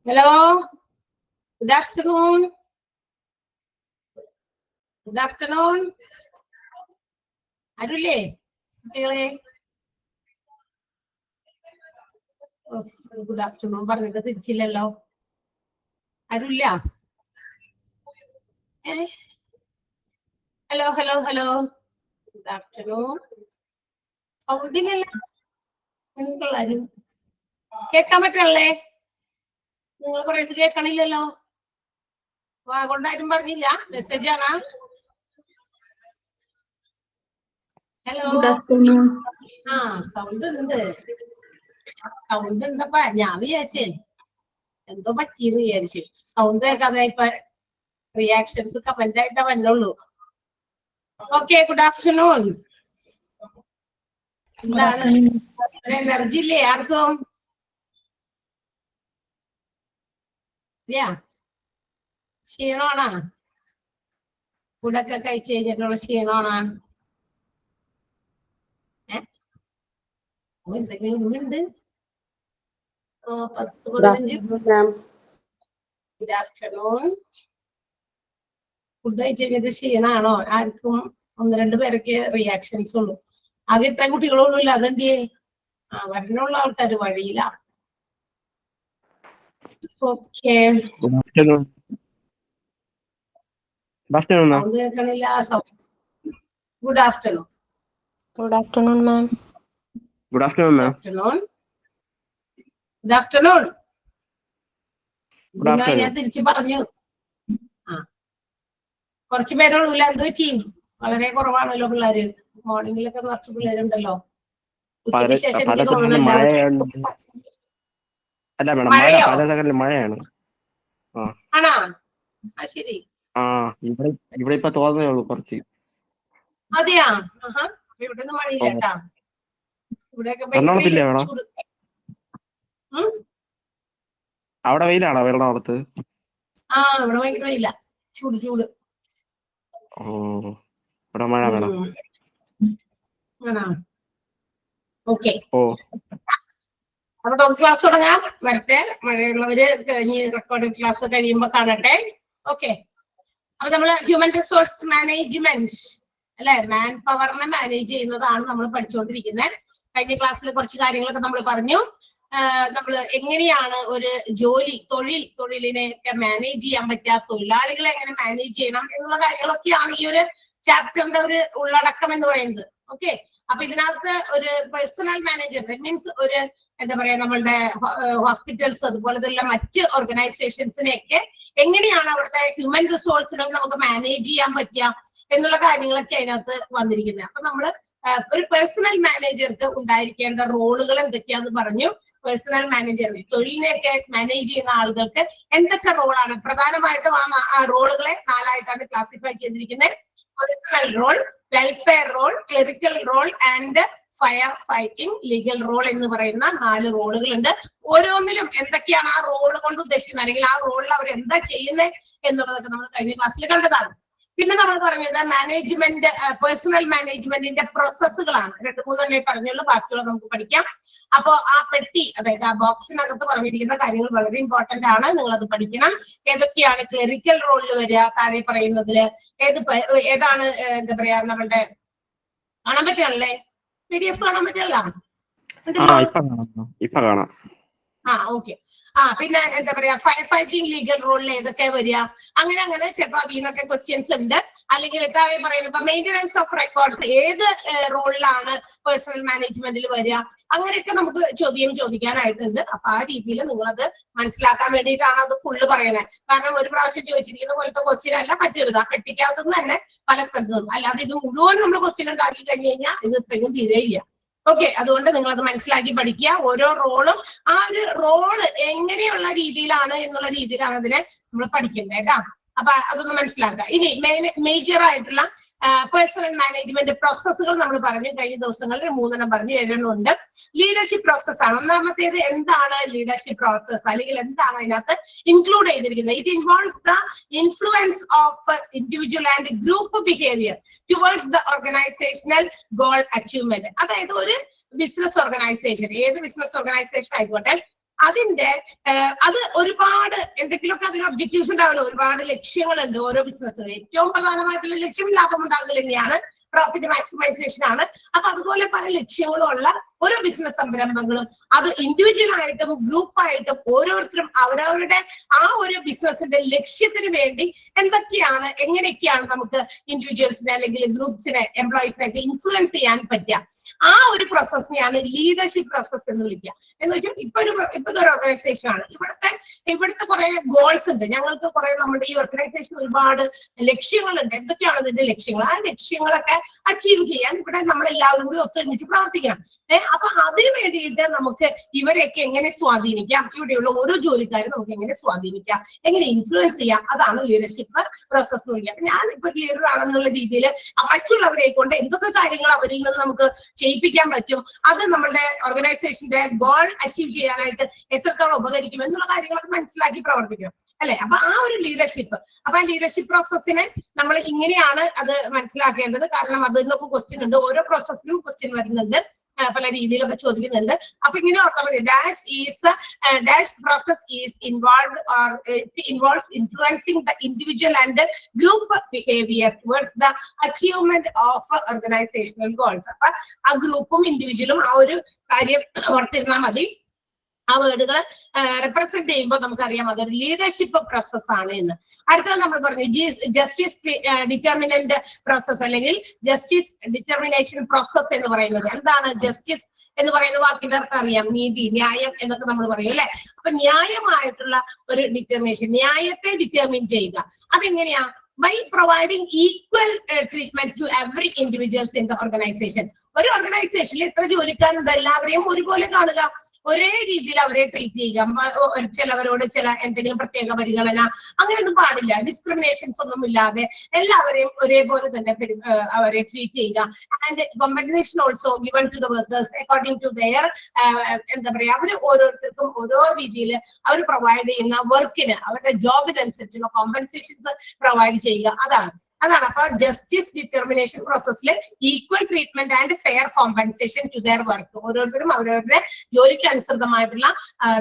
Hello. Good afternoon. Good afternoon. ആരുല്ലേ കുട്ടികളെ? Good afternoon പറഞ്ഞിട്ട് തിരിച്ചില്ലല്ലോ. ആരുല്ല? Hello hello hello. Good afternoon. സൗണ്ടില്ലല്ലോ നിങ്ങൾക്കുള്ളാരും കേൾക്കാൻ പറ്റണല്ലേ? നിങ്ങൾ പറയുന്നത് കേൾക്കണില്ലല്ലോ. കൊണ്ടാരും പറഞ്ഞില്ല, മെസ്സേജ് ആണ്. ഹലോ. ആ സൗണ്ട് ഉണ്ട്. സൗണ്ട് ഉണ്ടപ്പാ. ഞാൻ വിചാരിച്ചേ എന്തോ പറ്റിയെന്ന് വിചാരിച്ചു. സൗണ്ട് കേൾക്കാതെ ഇപ്പൊ റിയാക്ഷൻസ് കമന്റ് ആയിട്ടാ വന്നുള്ളൂ. Okay, good afternoon. എന്താണ് എനർജി ഇല്ലേ ആർക്കും? ക്ഷീണമാണോ? ഫുഡൊക്കെ കഴിച്ചു കഴിഞ്ഞിട്ടുള്ള ക്ഷീണമാണോ? എന്തെങ്കിലും ഉണ്ട്? 10-15. Good afternoon. ഫുഡ് കഴിച്ചു കഴിഞ്ഞിട്ട് ക്ഷീണാണോ? ആർക്കും 1-2 പേരൊക്കെ റിയാക്ഷൻസ് ഉള്ളൂ. ആകെ ഇത്ര കുട്ടികളുള്ളൂ. ഇല്ല അതെന്തിയേ? വരണുള്ള ആൾക്കാര് വഴിയില്ല. ഓക്കെ, സൗണ്ട് കേൾക്കണില്ല. Good afternoon. ഗുഡ് ആഫ്റ്റർനൂൺ മാം. ഗുഡ് ആഫ്റ്റർനൂൺ മാം. Good afternoon. ഞാൻ തിരിച്ചു പറഞ്ഞു. കുറച്ച് പേരുള്ളൂ. എന്ത് പറ്റി? വളരെ കുറവാണല്ലോ പിള്ളേര്. മോർണിംഗിലൊക്കെ കുറച്ച് പിള്ളേരുണ്ടല്ലോ. ഉച്ചയ്ക്ക് ശേഷം എനിക്ക് തോന്നുന്നില്ല. മഴയാണ്. ആണോ? ശരി. ഇവിടെ ഇപ്പൊ തോന്നുന്നേ ഉള്ളൂ കുറച്ച്. അതെയാ? ഇവിടെ ഒന്നും മഴയില്ല കേട്ടാ. ഇവിടെയൊക്കെ ചൂട്. അവിടെ വെയിലാണോ എറണാകുളത്ത്? ഇവിടെ ഭയങ്കര വെയില. ചൂട് ചൂട്. ഇവിടെ മഴ വേണം. ഓക്കെ, അപ്പൊ ക്ലാസ് തുടങ്ങാം. വരട്ടെ. മഴയുള്ളവര് കഴിഞ്ഞ് റെക്കോർഡിംഗ് ക്ലാസ് കഴിയുമ്പോ കാണട്ടെ. ഓക്കെ, അപ്പൊ നമ്മള് ഹ്യൂമൻ റിസോഴ്സ് മാനേജ്മെന്റ് അല്ലെ, മാൻ പവറിനെ മാനേജ് ചെയ്യുന്നതാണ് നമ്മൾ പഠിച്ചുകൊണ്ടിരിക്കുന്നത്. കഴിഞ്ഞ ക്ലാസ്സിൽ കുറച്ച് കാര്യങ്ങളൊക്കെ നമ്മൾ പറഞ്ഞു. നമ്മൾ എങ്ങനെയാണ് ഒരു തൊഴിലിനെ മാനേജ് ചെയ്യാൻ പറ്റുക, തൊഴിലാളികളെ എങ്ങനെ മാനേജ് ചെയ്യണം എന്നുള്ള കാര്യങ്ങളൊക്കെയാണ് ഈ ഒരു ചാപ്റ്ററിന്റെ ഒരു ഉള്ളടക്കം എന്ന് പറയുന്നത്. ഓക്കെ, അപ്പൊ ഇതിനകത്ത് ഒരു പേഴ്സണൽ മാനേജർ, മീൻസ് ഒരു എന്താ പറയാ, നമ്മളുടെ ഹോസ്പിറ്റൽസ് അതുപോലത്തുള്ള മറ്റ് ഓർഗനൈസേഷൻസിനെയൊക്കെ എങ്ങനെയാണ് അവിടുത്തെ ഹ്യൂമൻ റിസോഴ്സുകൾ നമുക്ക് മാനേജ് ചെയ്യാൻ പറ്റുക എന്നുള്ള കാര്യങ്ങളൊക്കെ അതിനകത്ത് വന്നിരിക്കുന്നത്. അപ്പൊ നമ്മള് ഒരു പേഴ്സണൽ മാനേജർക്ക് ഉണ്ടായിരിക്കേണ്ട റോളുകൾ എന്തൊക്കെയാന്ന് പറഞ്ഞു. പേഴ്സണൽ മാനേജർ തൊഴിലിനെയൊക്കെ മാനേജ് ചെയ്യുന്ന ആളുകൾക്ക് എന്തൊക്കെ റോളാണ്? പ്രധാനമായിട്ടും ആ റോളുകളെ 4 ആയിട്ടാണ് ക്ലാസിഫൈ ചെയ്തിരിക്കുന്നത്. Personal role, welfare role, clerical role and fire fighting legal role എന്ന് പറയുന്ന 4 റോളുകളുണ്ട്. ഓരോന്നിലും എന്തൊക്കെയാണ് ആ റോള് കൊണ്ട് ഉദ്ദേശിക്കുന്നത്, അല്ലെങ്കിൽ ആ റോളിൽ അവർ എന്താ ചെയ്യുന്നത് എന്നുള്ളതൊക്കെ നമ്മൾ കഴിഞ്ഞ ക്ലാസ്സിൽ കണ്ടതാണ്. പിന്നെ നമ്മൾ പറഞ്ഞത് മാനേജ്മെന്റ്, പേഴ്സണൽ മാനേജ്മെന്റിന്റെ പ്രോസസ്സുകളാണ്. 2-3 പറഞ്ഞുള്ളൂ, ബാക്കിയുള്ള നമുക്ക് പഠിക്കാം. അപ്പോ ആ പെട്ടി, അതായത് ആ ബോക്സിനകത്ത് പറഞ്ഞിരിക്കുന്ന കാര്യങ്ങൾ വളരെ ഇമ്പോർട്ടന്റ് ആണ്. നിങ്ങൾ അത് പഠിക്കണം. ഏതൊക്കെയാണ് ക്ലറിക്കൽ റോളിൽ വരിക, താഴെ പറയുന്നതില് ഏതാണ് എന്താ പറയാ, നമ്മളുടെ കാണാൻ പറ്റുകയാണല്ലേ? PDF കാണാൻ പറ്റില്ല? ഇപ്പൊ കാണാം. ഓക്കെ. പിന്നെ എന്താ പറയാ, ഫയർ ഫൈറ്റിംഗ് ലീഗൽ റോളിൽ ഏതൊക്കെ വരിക, അങ്ങനെ ചിലപ്പോൾ അതിൽ നിന്നൊക്കെ ക്വസ്റ്റ്യൻസ് ഉണ്ട്. അല്ലെങ്കിൽ താഴെ പറയുന്നത് ഇപ്പൊ മെയിൻ്റനൻസ് ഓഫ് റെക്കോർഡ്സ് ഏത് റോളിലാണ് പേഴ്സണൽ മാനേജ്മെന്റിൽ വരിക, അങ്ങനെയൊക്കെ നമുക്ക് ചോദിക്കാനായിട്ടുണ്ട്. അപ്പൊ ആ രീതിയിൽ നിങ്ങളത് മനസ്സിലാക്കാൻ വേണ്ടിയിട്ടാണ് അത് ഫുള്ള് പറയണത്. കാരണം ഒരു പ്രാവശ്യം ചോദിച്ചിരിക്കുന്ന പോലത്തെ ക്വസ്റ്റ്യൻ അല്ല മറ്റൊരു പെട്ടിക്കകത്തുനിന്ന് തന്നെ പല സ്ഥലത്തും. അല്ലാതെ ഇത് മുഴുവൻ നമ്മൾ ക്വസ്റ്റ്യൻ ഉണ്ടാക്കി കഴിഞ്ഞു കഴിഞ്ഞാൽ ഇത് ഇപ്പോഴും തീരെയില്ല. ഓക്കെ, അതുകൊണ്ട് നിങ്ങൾ അത് മനസ്സിലാക്കി പഠിക്കുക. ഓരോ റോളും ആ ഒരു റോള് എങ്ങനെയുള്ള രീതിയിലാണ് എന്നുള്ള രീതിയിലാണ് അതിനെ നമ്മൾ പഠിക്കേണ്ടത് കേട്ടാ. അപ്പൊ അതൊന്ന് മനസ്സിലാക്കുക. ഇനി മേജർ ആയിട്ടുള്ള പേഴ്സണൽ മാനേജ്മെന്റ് പ്രോസസ്സുകൾ നമ്മൾ പറഞ്ഞു. കഴിഞ്ഞ ദിവസങ്ങളിൽ 3 പറഞ്ഞു, 7 ഉണ്ട്. ലീഡർഷിപ്പ് പ്രോസസ് ആണ്. ഒന്നാമത്തേത് എന്താണ് ലീഡർഷിപ്പ് പ്രോസസ്, അല്ലെങ്കിൽ എന്താണ് അതിനകത്ത് ഇൻക്ലൂഡ് ചെയ്തിരിക്കുന്നത്? It involves the influence of individual and group behaviour towards the organisational goal achievement. അതായത് ഒരു ബിസിനസ് ഓർഗനൈസേഷൻ, ഏത് ബിസിനസ് ഓർഗനൈസേഷൻ ആയിക്കോട്ടെ, അതിന്റെ അത് ഒരുപാട് എന്തെങ്കിലുമൊക്കെ അതിന് ഒബ്ജക്റ്റീവ്സ് ഉണ്ടാവില്ല, ഒരുപാട് ലക്ഷ്യങ്ങളുണ്ട് ഓരോ ബിസിനസ്സിനും. ഏറ്റവും പ്രധാനമായിട്ടുള്ള ലക്ഷ്യം ലാഭം ഉണ്ടാകൽ തന്നെയാണ്, പ്രോഫിറ്റ് മാക്സിമൈസേഷൻ ആണ്. അപ്പൊ അതുപോലെ പല ലക്ഷ്യങ്ങളുള്ള ഓരോ ബിസിനസ് സംരംഭങ്ങളും അത് ഇൻഡിവിജ്വൽ ആയിട്ടും ഗ്രൂപ്പായിട്ടും ഓരോരുത്തരും അവരവരുടെ ആ ഒരു ബിസിനസിന്റെ ലക്ഷ്യത്തിന് വേണ്ടി എന്തൊക്കെയാണ്, എങ്ങനെയൊക്കെയാണ് നമുക്ക് ഇൻഡിവിജ്വൽസിനെ അല്ലെങ്കിൽ ഗ്രൂപ്പ്സിനെ, എംപ്ലോയീസിനെ ഇൻഫ്ലുവൻസ് ചെയ്യാൻ പറ്റുക, ആ ഒരു പ്രോസസ്സിനെയാണ് ലീഡർഷിപ്പ് പ്രോസസ് എന്ന് വിളിക്കുക. എന്ന് വെച്ചാൽ ഇപ്പൊ ഒരു ഓർഗനൈസേഷൻ ആണ്, ഇവിടുത്തെ കുറെ ഗോൾസ് ഉണ്ട്, ഞങ്ങൾക്ക് കുറെ നമ്മുടെ ഈ ഓർഗനൈസേഷൻ ഒരുപാട് ലക്ഷ്യങ്ങളുണ്ട്. എന്തൊക്കെയാണ് ഇതിന്റെ ലക്ഷ്യങ്ങൾ? ആ ലക്ഷ്യങ്ങളൊക്കെ അച്ചീവ് ചെയ്യാൻ ഇവിടെ നമ്മളെല്ലാവരും കൂടി ഒത്തൊരുമിച്ച് പ്രവർത്തിക്കണം. അപ്പൊ അതിനു വേണ്ടിയിട്ട് നമുക്ക് ഇവരെയൊക്കെ എങ്ങനെ സ്വാധീനിക്കാം, ഇവിടെയുള്ള ഓരോ ജോലിക്കാരും നമുക്ക് എങ്ങനെ സ്വാധീനിക്കാം, എങ്ങനെ ഇൻഫ്ലുവൻസ് ചെയ്യാം, അതാണ് ലീഡർഷിപ്പ് പ്രോസസ് എന്ന് വിളിക്കുക. ഞാൻ ഇപ്പൊ ലീഡർ ആണെന്നുള്ള രീതിയിൽ മറ്റുള്ളവരെ കൊണ്ട് എന്തൊക്കെ കാര്യങ്ങൾ അവരിൽ നിന്ന് നമുക്ക് ചെയ്യിപ്പിക്കാൻ പറ്റും, അത് നമ്മുടെ ഓർഗനൈസേഷന്റെ ഗോൾ അച്ചീവ് ചെയ്യാനായിട്ട് എത്രത്തോളം ഉപകരിക്കും എന്നുള്ള കാര്യങ്ങളൊക്കെ മനസ്സിലാക്കി പ്രവർത്തിക്കണം, അല്ലെ? അപ്പൊ ആ ഒരു ലീഡർഷിപ്പ്, അപ്പൊ ആ ലീഡർഷിപ്പ് പ്രോസസ്സിനെ നമ്മൾ ഇങ്ങനെയാണ് അത് മനസ്സിലാക്കേണ്ടത്. കാരണം അതിൽ നിന്നൊക്കെ ക്വസ്റ്റ്യൻ ഉണ്ട്, ഓരോ പ്രോസസ്സിലും ക്വസ്റ്റ്യൻ വരുന്നുണ്ട്, പല രീതിയിലൊക്കെ ചോദിക്കുന്നുണ്ട്. അപ്പൊ ഇങ്ങനെ ഓർത്താൽ മതി, dash process is involve or involves influencing the individual and group behaviour towards the achievement of organisational goals. അപ്പൊ ആ ഗ്രൂപ്പും ഇൻഡിവിജ്വലും ആ ഒരു കാര്യം ഓർത്തിരുന്നാൽ മതി. ആ വേർഡുകൾ റെപ്രസെന്റ് ചെയ്യുമ്പോൾ നമുക്കറിയാം അതൊരു ലീഡർഷിപ്പ് പ്രോസസ് ആണ് എന്ന്. അടുത്തത് നമ്മൾ പറഞ്ഞു ജസ്റ്റിസ് ഡിറ്റർമിനന്റ് പ്രോസസ് അല്ലെങ്കിൽ ജസ്റ്റിസ് ഡിറ്റർമിനേഷൻ പ്രോസസ് എന്ന് പറയുന്നത് എന്താണ്? ജസ്റ്റിസ് എന്ന് പറയുന്ന വാക്കിന്റെ അർത്ഥം അറിയാം, നീതി, ന്യായം എന്നൊക്കെ നമ്മൾ പറയും, അല്ലെ? അപ്പൊ ന്യായമായിട്ടുള്ള ഒരു ഡിറ്റർമിനേഷൻ, ന്യായത്തെ ഡിറ്റർമിൻ ചെയ്യുക, അതെങ്ങനെയാ? by providing equal treatment to every individuals in the organization. ഒരു ഓർഗനൈസേഷനിൽ എത്ര ജോലിക്കാരുണ്ട് എല്ലാവരെയും ഒരുപോലെ കാണുക, ഒരേ രീതിയിൽ അവരെ ട്രീറ്റ് ചെയ്യുക, ചിലവരോട് ചില എന്തെങ്കിലും പ്രത്യേക പരിഗണന അങ്ങനെയൊന്നും പാടില്ല, ഡിസ്ക്രിമിനേഷൻസ് ഒന്നും ഇല്ലാതെ എല്ലാവരെയും ഒരേപോലെ തന്നെ അവരെ ട്രീറ്റ് ചെയ്യുക. And compensation also given to the workers according to their എന്താ പറയാ, അവർ ഓരോരുത്തർക്കും ഓരോ രീതിയിൽ അവർ പ്രൊവൈഡ് ചെയ്യുന്ന വർക്കിന് അവരുടെ ജോബിനനുസരിച്ചുള്ള കോമ്പൻസേഷൻസ് പ്രൊവൈഡ് ചെയ്യുക, അതാണ്. അപ്പൊ ജസ്റ്റിസ് ഡിറ്റർമിനേഷൻ പ്രോസസ്സിൽ equal treatment and fair compensation to their work, ഓരോരുത്തരും അവരവരുടെ ജോലിക്ക് അനുസൃതമായിട്ടുള്ള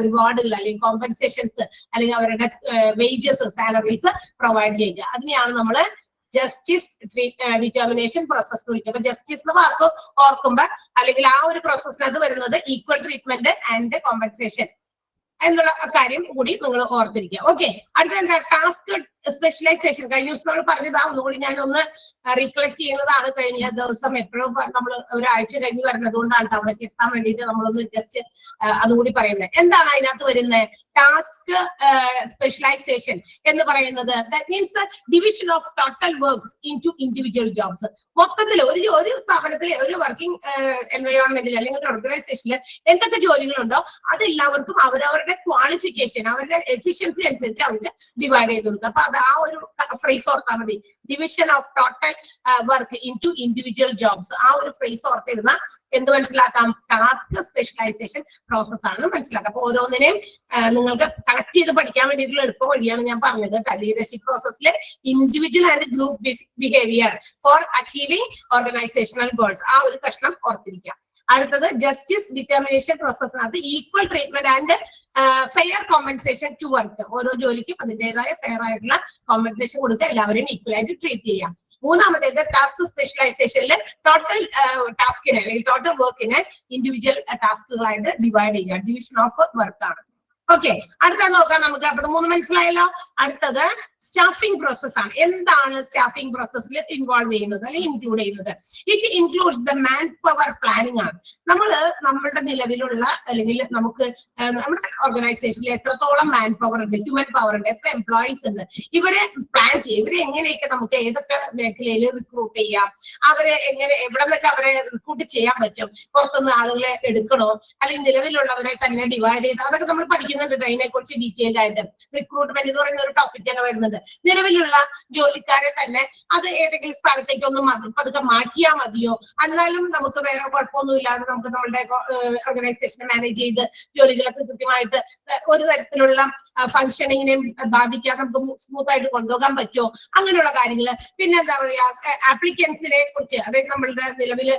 റിവാർഡുകൾ അല്ലെങ്കിൽ കോമ്പൻസേഷൻസ് അല്ലെങ്കിൽ അവരുടെ വേജസ്, സാലറീസ് പ്രൊവൈഡ് ചെയ്യുക, അതിനെയാണ് നമ്മൾ ജസ്റ്റിസ് ഡിറ്റർമിനേഷൻ പ്രോസസ് എന്ന് വിളിക്കുക. അപ്പൊ ജസ്റ്റിസ് എന്ന വാക്ക് ഓർക്കുമ്പോൾ അല്ലെങ്കിൽ ആ ഒരു പ്രോസസ്സിനകത്ത് വരുന്നത് ഈക്വൽ ട്രീറ്റ്മെന്റ് ആൻഡ് കോമ്പൻസേഷൻ എന്നുള്ള കാര്യം കൂടി നിങ്ങൾ ഓർത്തിരിക്കുക. ഓക്കെ, അടുത്ത എന്താ? Task specialisation. കഴിഞ്ഞ ദിവസം നമ്മൾ പറഞ്ഞതാ, ഒന്നുകൂടി ഞാൻ ഒന്ന് റീകളക്ട് ചെയ്യുന്നതാണ്. കഴിഞ്ഞ ദിവസം എപ്പോഴും നമ്മൾ ഒരാഴ്ച കഴിഞ്ഞ് വരുന്നത് കൊണ്ടാണ് അവിടേക്ക് എത്താൻ വേണ്ടിയിട്ട് നമ്മളൊന്ന് ജസ്റ്റ് അതുകൂടി പറയുന്നത്. എന്താണ് അതിനകത്ത് വരുന്നത്? ടാസ്ക് സ്പെഷ്യലൈസേഷൻ എന്ന് പറയുന്നത് that means division of total works into individual jobs. മൊത്തത്തിൽ ഒരു സ്ഥാപനത്തിലെ ഒരു വർക്കിംഗ് എൻവയോൺമെന്റിൽ അല്ലെങ്കിൽ ഒരു ഓർഗനൈസേഷനിൽ എന്തൊക്കെ ജോലികളുണ്ടോ അതെല്ലാവർക്കും അവരവരുടെ ക്വാളിഫിക്കേഷൻ, അവരുടെ എഫിഷ്യൻസി അനുസരിച്ച് അവർക്ക് ഡിവൈഡ് ചെയ്ത് കൊടുക്കുക. അപ്പൊ അത് ആ ഒരു ഫ്രേസ് ഓർത്താൽ മതി, division of total work into individual jobs. ആ ഒരു ഫ്രേസ് ഓർത്തിരുന്ന എന്ത് മനസ്സിലാക്കാം? ടാസ്ക് സ്പെഷ്യലൈസേഷൻ പ്രോസസ് ആണ് മനസ്സിലാക്കാം. അപ്പൊ ഓരോന്നിനെയും നിങ്ങൾക്ക് കണക്ട് ചെയ്ത് പഠിക്കാൻ വേണ്ടിയിട്ടുള്ള എളുപ്പ വഴിയാണ് ഞാൻ പറഞ്ഞത്. ലീഡർഷിപ്പ് പ്രോസസ്സിലെ individual and group behaviour for achieving organisational goals, ആ ഒരു കഷ്ണം ഓർത്തിരിക്കാം. അടുത്തത് ജസ്റ്റിസ് ഡിറ്റർമിനേഷൻ പ്രോസസ്സിനകത്ത് equal treatment and fair compensation to work. ഓരോ ജോലിക്കും അതിൻ്റെതായ ഫെയർ ആയിട്ടുള്ള കോമ്പൻസേഷൻ കൊടുക്കുക, എല്ലാവരെയും ഈക്വൽ ആയിട്ട് ട്രീറ്റ് ചെയ്യാം. മൂന്നാമത്തേത് ടാസ്ക് സ്പെഷ്യലൈസേഷനിൽ ടോട്ടൽ ടാസ്കിനെ അല്ലെങ്കിൽ ടോട്ടൽ വർക്കിനെ ഇൻഡിവിജ്വൽ ടാസ്കുകളായിട്ട് ഡിവൈഡ് ചെയ്യുക, ഡിവിഷൻ ഓഫ് വർക്ക് ആണ്. ഓക്കെ, അടുത്തത് നോക്കാം നമുക്ക്. അപ്പൊ 3 മനസ്സിലായല്ലോ. അടുത്തത് സ്റ്റാഫിംഗ് പ്രോസസ് ആണ്. എന്താണ് സ്റ്റാഫിംഗ് പ്രോസസ്സിൽ ഇൻവോൾവ് ചെയ്യുന്നത് അല്ലെങ്കിൽ ഇൻക്ലൂഡ് ചെയ്യുന്നത്? It includes the man power planning ആണ്. നമ്മളുടെ നിലവിലുള്ള അല്ലെങ്കിൽ നമുക്ക് നമ്മുടെ ഓർഗനൈസേഷനിൽ എത്രത്തോളം മാൻ പവർ ഉണ്ട്, ഹ്യൂമൻ പവർ ഉണ്ട്, എത്ര എംപ്ലോയീസ് ഉണ്ട്, ഇവരെ പ്ലാൻ ചെയ്യും. ഇവരെ എങ്ങനെയൊക്കെ നമുക്ക് ഏതൊക്കെ മേഖലയിൽ റിക്രൂട്ട് ചെയ്യാം, അവരെ എങ്ങനെ എവിടെ നിന്നൊക്കെ അവരെ റിക്രൂട്ട് ചെയ്യാൻ പറ്റും, പുറത്തുനിന്ന് ആളുകളെ എടുക്കണോ അല്ലെങ്കിൽ നിലവിലുള്ളവരെ തന്നെ ഡിവൈഡ് ചെയ്ത്, അതൊക്കെ നമ്മൾ പഠിക്കുന്നുണ്ട്. അതിനെ കുറിച്ച് ഡീറ്റെയിൽഡ് ആയിട്ട് റിക്രൂട്ട്മെന്റ് എന്ന് പറയുന്ന ഒരു ടോപ്പിക് തന്നെ വരുന്നുണ്ട്. ചെയ്യുന്നത്. നിലവിലുള്ള ജോലിക്കാരെ തന്നെ അത് ഏതെങ്കിലും സ്ഥലത്തേക്ക് ഒന്ന് പതുക്കെ മാറ്റിയാൽ മതിയോ, എന്നാലും നമുക്ക് വേറെ കുഴപ്പമൊന്നുമില്ലാതെ നമുക്ക് നമ്മളുടെ ഓർഗനൈസേഷനെ മാനേജ് ചെയ്ത് ജോലികളൊക്കെ കൃത്യമായിട്ട് ഒരു തരത്തിലുള്ള ഫങ്ഷനിങ്ങിനെയും ബാധിക്കാതെ നമുക്ക് സ്മൂത്ത് ആയിട്ട് കൊണ്ടുപോകാൻ പറ്റുമോ, അങ്ങനെയുള്ള കാര്യങ്ങൾ. പിന്നെ എന്താ പറയാ, ആപ്ലിക്കൻസിനെ കുറിച്ച്, അതായത് നമ്മളുടെ നിലവിൽ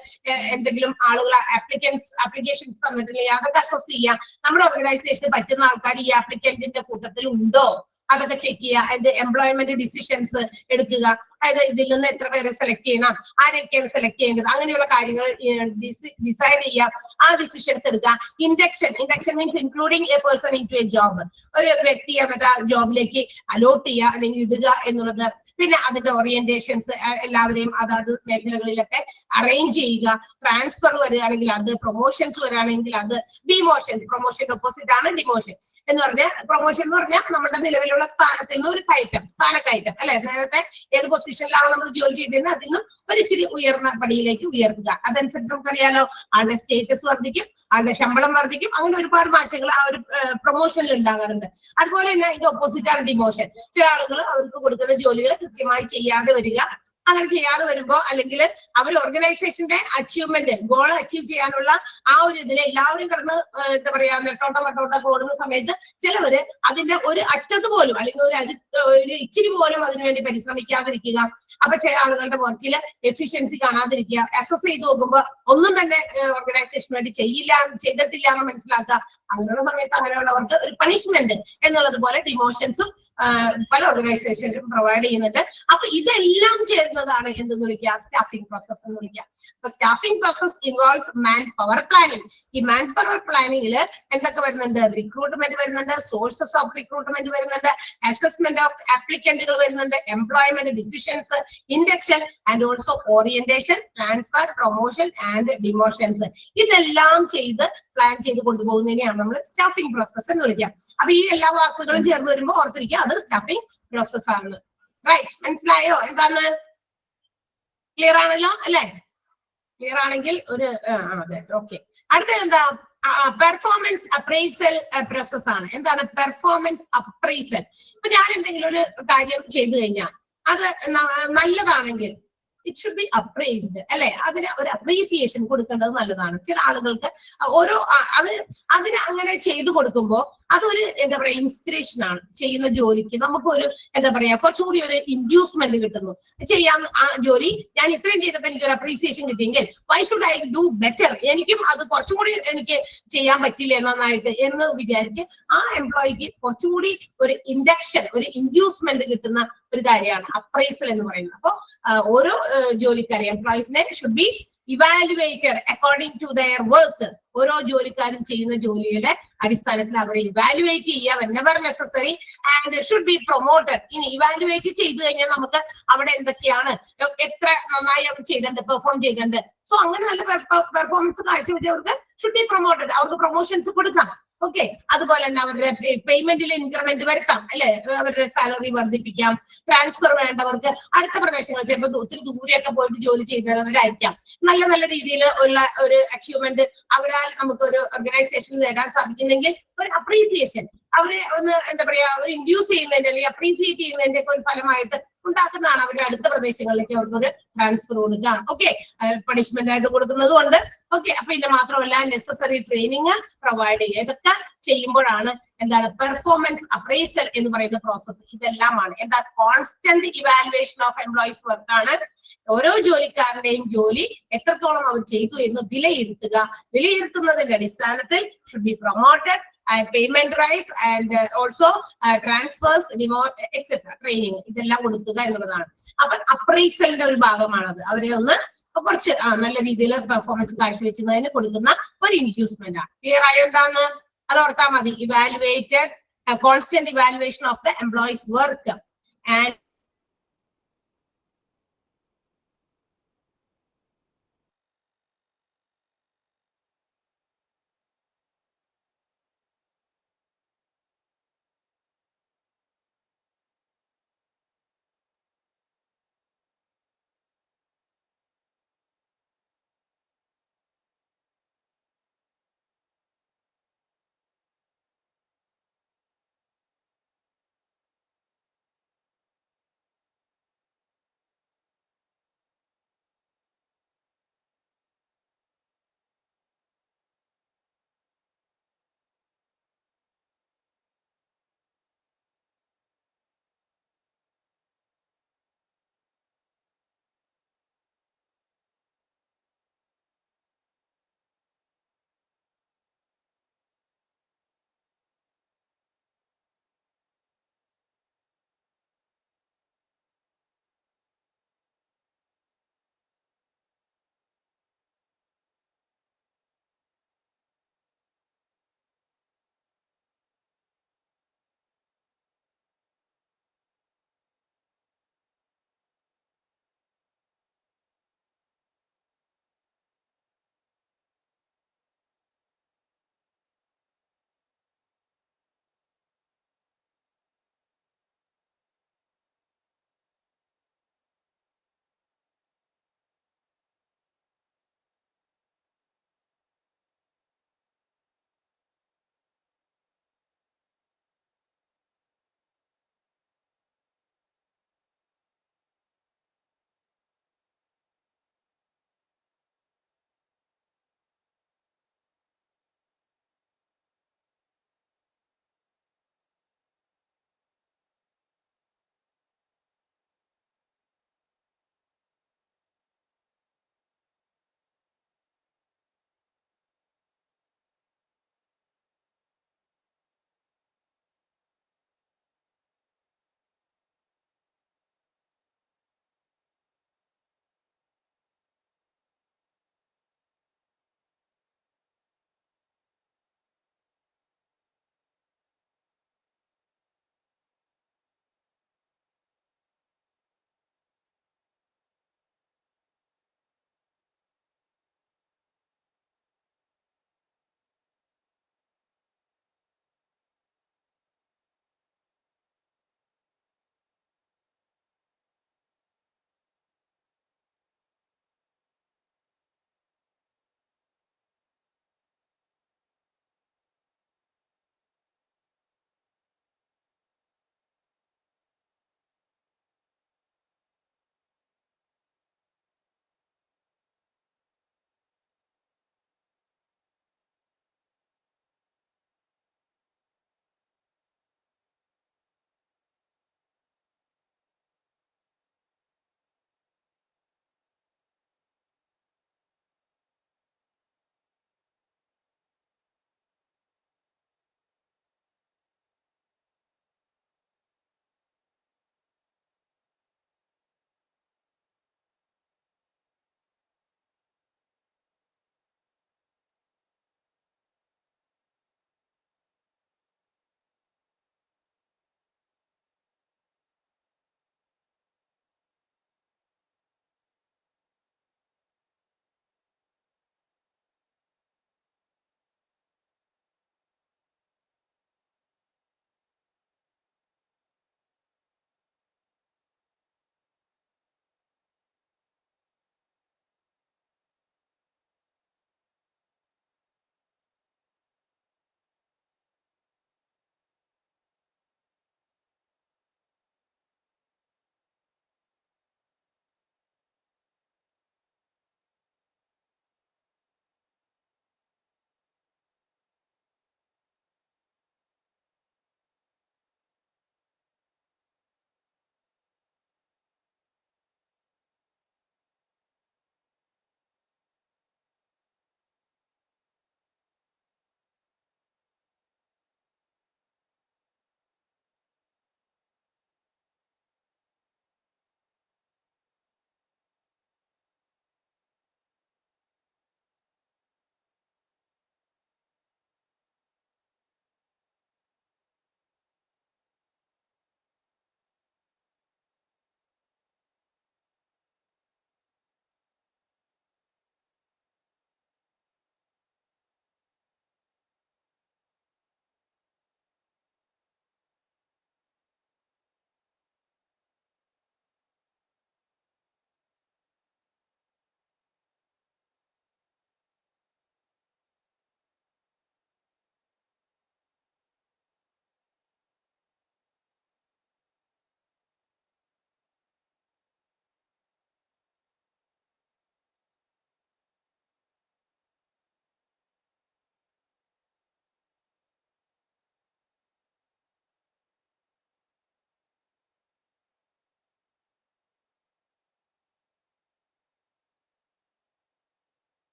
എന്തെങ്കിലും ആളുകൾ ആപ്ലിക്കേഷൻസ് തന്നിട്ടില്ലെങ്കിൽ അതൊക്കെ അസസ് ചെയ്യാം. നമ്മുടെ ഓർഗനൈസേഷന് പറ്റുന്ന ആൾക്കാർ ഈ ആപ്ലിക്കന്റിന്റെ കൂട്ടത്തിൽ ഉണ്ടോ, അതൊക്കെ ചെക്ക് ചെയ്യുക. അതിന്റെ എംപ്ലോയ്മെന്റ് ഡിസിഷൻസ് എടുക്കുക. അതായത് ഇതിൽ നിന്ന് എത്ര പേരെ സെലക്ട് ചെയ്യണം, ആരൊക്കെയാണ് സെലക്ട് ചെയ്യേണ്ടത്, അങ്ങനെയുള്ള കാര്യങ്ങൾ ഡിസൈഡ് ചെയ്യാം. ആ ഡിസിഷൻസ് എടുക്കുക. Induction means including a person into a job. ഒരു വ്യക്തിയെ എന്നിട്ട് ആ ജോബിലേക്ക് അലോട്ട് ചെയ്യുക അല്ലെങ്കിൽ ഇടുക എന്നുള്ളത്. പിന്നെ അതിന്റെ ഓറിയന്റേഷൻസ് എല്ലാവരെയും അതാത് മേഖലകളിലൊക്കെ അറേഞ്ച് ചെയ്യുക. ട്രാൻസ്ഫർ വരികയാണെങ്കിൽ അത്, പ്രൊമോഷൻസ് വരികയാണെങ്കിൽ അത്, ഡിമോഷൻസ്, പ്രൊമോഷന്റെ ഓപ്പോസിറ്റ് ആണ് ഡിമോഷൻ എന്ന് പറഞ്ഞാൽ. പ്രൊമോഷൻ എന്ന് പറഞ്ഞാൽ നമ്മുടെ നിലവിലുള്ള സ്ഥാനത്തിൽ നിന്ന് ഒരു കയറ്റം, സ്ഥാനക്കയറ്റം അല്ലെ. നേരത്തെ ഏത് പൊസിഷനിലാണ് നമ്മൾ ജോലി ചെയ്തിരുന്നത് അതിൽ നിന്നും ഒരിച്ചിരി ഉയർന്ന പടിയിലേക്ക് ഉയർത്തുക. അതനുസരിച്ച് നമുക്കറിയാലോ ആളുടെ സ്റ്റേറ്റസ് വർദ്ധിക്കും, ആളുടെ ശമ്പളം വർദ്ധിക്കും. അങ്ങനെ ഒരുപാട് മാറ്റങ്ങൾ ആ ഒരു പ്രൊമോഷനിൽ ഉണ്ടാകാറുണ്ട്. അതുപോലെ തന്നെ അതിന്റെ ഓപ്പോസിറ്റ് ആണ് ഡിമോഷൻ. ചില ആളുകൾ അവർക്ക് കൊടുക്കുന്ന ജോലികൾ കൃത്യമായി ചെയ്യാതെ വരിക. അങ്ങനെ ചെയ്യാതെ വരുമ്പോ, അല്ലെങ്കിൽ അവർ ഓർഗനൈസേഷന്റെ അച്ചീവ്മെന്റ്, ഗോൾ അച്ചീവ് ചെയ്യാനുള്ള ആ ഒരു ഇതിൽ എല്ലാവരും കിടന്ന് എന്താ പറയാ നെട്ടോട്ടം ഓടുന്ന സമയത്ത് ചിലവര് അതിന്റെ ഒരു അറ്റത്ത് പോലും അല്ലെങ്കിൽ ഒരു ഇച്ചിരി പോലും അതിനുവേണ്ടി പരിശ്രമിക്കാതിരിക്കുക. അപ്പൊ ചില ആളുകളുടെ വർക്കില് എഫിഷ്യൻസി കാണാതിരിക്കുക. അസസ് ചെയ്ത് നോക്കുമ്പോ ഒന്നും തന്നെ ഓർഗനൈസേഷന് വേണ്ടി ചെയ്തിട്ടില്ല എന്ന് മനസ്സിലാക്കുക. അങ്ങനെയുള്ള സമയത്ത് അങ്ങനെയുള്ളവർക്ക് ഒരു പണിഷ്മെന്റ് എന്നുള്ളത് പോലെ ഡിമോഷൻസും പല ഓർഗനൈസേഷനും പ്രൊവൈഡ് ചെയ്യുന്നുണ്ട്. അപ്പൊ ഇതെല്ലാം ചേരുന്നതാണ് എന്തെന്ന് വിളിക്കുക, സ്റ്റാഫിംഗ് പ്രോസസ് എന്ന് വിളിക്കുക. അപ്പൊ staffing process involves man power planning. ഈ മാൻ പവർ പ്ലാനിങ്ങിൽ എന്തൊക്കെ വരുന്നുണ്ട്? റിക്രൂട്ട്മെന്റ് വരുന്നുണ്ട്, സോഴ്സസ് ഓഫ് റിക്രൂട്ട്മെന്റ് വരുന്നുണ്ട്, അസസ്മെന്റ് ഓഫ് ആപ്ലിക്കന്റുകൾ വരുന്നുണ്ട്, employment decisions, induction and also orientation, transfer, promotion and demotions. ഇതെല്ലാം ചെയ്ത് പ്ലാൻ ചെയ്ത് കൊണ്ടുപോകുന്നതിനെയാണ് നമ്മൾ സ്റ്റാഫിംഗ് പ്രോസസ് എന്ന് വിളിക്കുക. അപ്പൊ ഈ എല്ലാ വാക്കുകളും ചേർന്ന് വരുമ്പോൾ ഓർത്തിരിക്കുക, അത് സ്റ്റാഫിംഗ് പ്രോസസ് ആണ്. റൈറ്റ്, മനസ്സിലായോ എന്താണ്? ക്ലിയർ ആണല്ലോ അല്ലെ? ക്ലിയർ ആണെങ്കിൽ ഒരു അതെ, ഓക്കെ. അടുത്തത് എന്താ? പെർഫോമൻസ് അപ്രൈസൽ പ്രോസസ് ആണ്. എന്താണ് പെർഫോമൻസ് അപ്രൈസൽ? ഇപ്പൊ ഞാൻ എന്തെങ്കിലും ഒരു കാര്യം ചെയ്തു കഴിഞ്ഞാൽ അത് നല്ലതാണെങ്കിൽ ഇറ്റ് ഷുഡ് ബി അപ്രൈസ്ഡ് അല്ലെ. അതിന് ഒരു അപ്രീസിയേഷൻ കൊടുക്കേണ്ടത് നല്ലതാണ്. ചില ആളുകൾക്ക് ഓരോ അതിന് അങ്ങനെ ചെയ്തു കൊടുക്കുമ്പോൾ അതൊരു എന്താ പറയാ ഇൻസ്പിറേഷൻ ആണ്. ചെയ്യുന്ന ജോലിക്ക് നമുക്കൊരു എന്താ പറയാ കുറച്ചും കൂടി ഒരു ഇൻഡ്യൂസ്മെന്റ് കിട്ടുന്നു. ചെയ്യാൻ ആ ജോലി ഞാൻ ഇത്രയും ചെയ്തപ്പോൾ എനിക്ക് ഒരു അപ്രീസിയേഷൻ കിട്ടിയെങ്കിൽ why should I do better, എനിക്കും അത് കുറച്ചും കൂടി എനിക്ക് ചെയ്യാൻ പറ്റില്ലേ നന്നായിട്ട് എന്ന് വിചാരിച്ച് ആ എംപ്ലോയിക്ക് കുറച്ചും കൂടി ഒരു ഇൻഡക്ഷൻ, ഒരു ഇൻഡ്യൂസ്മെന്റ് കിട്ടുന്ന ഒരു കാര്യമാണ് അപ്രൈസൽ എന്ന് പറയുന്നത്. അപ്പൊ ഓരോ ജോലിക്കാരെ എംപ്ലോയീസിനെ should be evaluated according to their work. ഓരോ ജോലിക്കാരും ചെയ്യുന്ന ജോലിയുടെ അടിസ്ഥാനത്തിൽ അവരെ ഇവാലുവേറ്റ് ചെയ്യുക whenever necessary and should be promoted. ഇനി ഇവാലുവേറ്റ് ചെയ്തു കഴിഞ്ഞാൽ നമുക്ക് അവിടെ എന്തൊക്കെയാണ്, എത്ര നന്നായി അവർ ചെയ്തിട്ടുണ്ട്, പെർഫോം ചെയ്തിട്ടുണ്ട്. സോ അങ്ങനെ നല്ല പെർഫോമൻസ് കാഴ്ചവെച്ചവർക്ക് ഷുഡ് ബി പ്രൊമോട്ടഡ്, അവർക്ക് പ്രൊമോഷൻസ് കൊടുക്കാം. ഓക്കെ. അതുപോലെ തന്നെ അവരുടെ പേയ്മെന്റിൽ ഇൻക്രിമെന്റ് വരുത്താം അല്ലെ, അവരുടെ സാലറി വർദ്ധിപ്പിക്കാം. ട്രാൻസ്ഫർ വേണ്ടവർക്ക് അടുത്ത പ്രദേശങ്ങൾ, ചിലപ്പോൾ ഒത്തിരി ദൂരെയൊക്കെ പോയിട്ട് ജോലി ചെയ്തവരയക്കാം. നല്ല നല്ല രീതിയിൽ ഉള്ള ഒരു അച്ചീവ്മെന്റ് അവരാൽ നമുക്ക് ഒരു ഓർഗനൈസേഷനിൽ നേടാൻ സാധിക്കുന്നെങ്കിൽ ഒരു അപ്രീസിയേഷൻ, അവരെ ഒന്ന് എന്താ പറയാ ഒരു ഇൻഡ്യൂസ് ചെയ്യുന്നതിന്റെ അല്ലെങ്കിൽ അപ്രീസിയേറ്റ് ചെയ്യുന്നതിന്റെ ഒക്കെ ഒരു ഫലമായിട്ട് ഉണ്ടാക്കുന്നതാണ് അവരുടെ അടുത്ത പ്രദേശങ്ങളിലേക്ക് അവർക്കൊരു ട്രാൻസ്ഫർ കൊടുക്കുക. ഓക്കെ, പണിഷ്മെന്റ് ആയിട്ട് കൊടുക്കുന്നതും ഉണ്ട്. ഓക്കെ, അപ്പൊ ഇത് മാത്രമല്ല നെസസറി ട്രെയിനിങ് പ്രൊവൈഡ് ചെയ്യുക. ഇതൊക്കെ ചെയ്യുമ്പോഴാണ് എന്താണ് പെർഫോമൻസ് അപ്രൈസൽ എന്ന് പറയുന്ന പ്രോസസ്സ്. ഇതെല്ലാമാണ് എന്താ constant evaluation of employees work ആണ്. ഓരോ ജോലിക്കാരന്റെയും ജോലി എത്രത്തോളം അവർ ചെയ്തു എന്ന് വിലയിരുത്തുക. വിലയിരുത്തുന്നതിന്റെ അടിസ്ഥാനത്തിൽ should be promoted, payment rise and also transfers, demote, etc. Training ഇതെല്ലാം കൊടുക്കുക എന്നുള്ളതാണ്. അപ്പൊ അപ്രൈസലിന്റെ ഒരു ഭാഗമാണത്. അവരെ ഒന്ന് കുറച്ച് നല്ല രീതിയിൽ പെർഫോമൻസ് കാഴ്ചവെച്ചതിന് കൊടുക്കുന്ന ഒരു ഇൻഡ്യൂസ്മെന്റ് ആണ്. ക്ലിയർ ആയോ എന്താന്ന്? അത് ഓർത്താൽ മതി. Evaluated, constant evaluation of the employees work and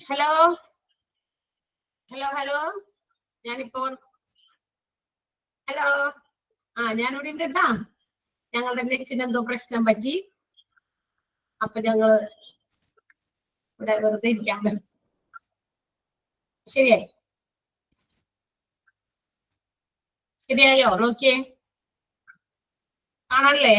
hello hello hello ഞാനിപ്പോ ഹലോ ഞാനിവിടെ ഉണ്ട് കേട്ടാ. ഞങ്ങളുടെ നെറ്റിന് എന്തോ പ്രശ്നം പറ്റി. അപ്പൊ ഞങ്ങള് ഇവിടെ വെറുതെ ഇരിക്കാൻ പറ്റും. ശരിയായി ശരിയായോ? നോക്കിയേ, കാണാനല്ലേ?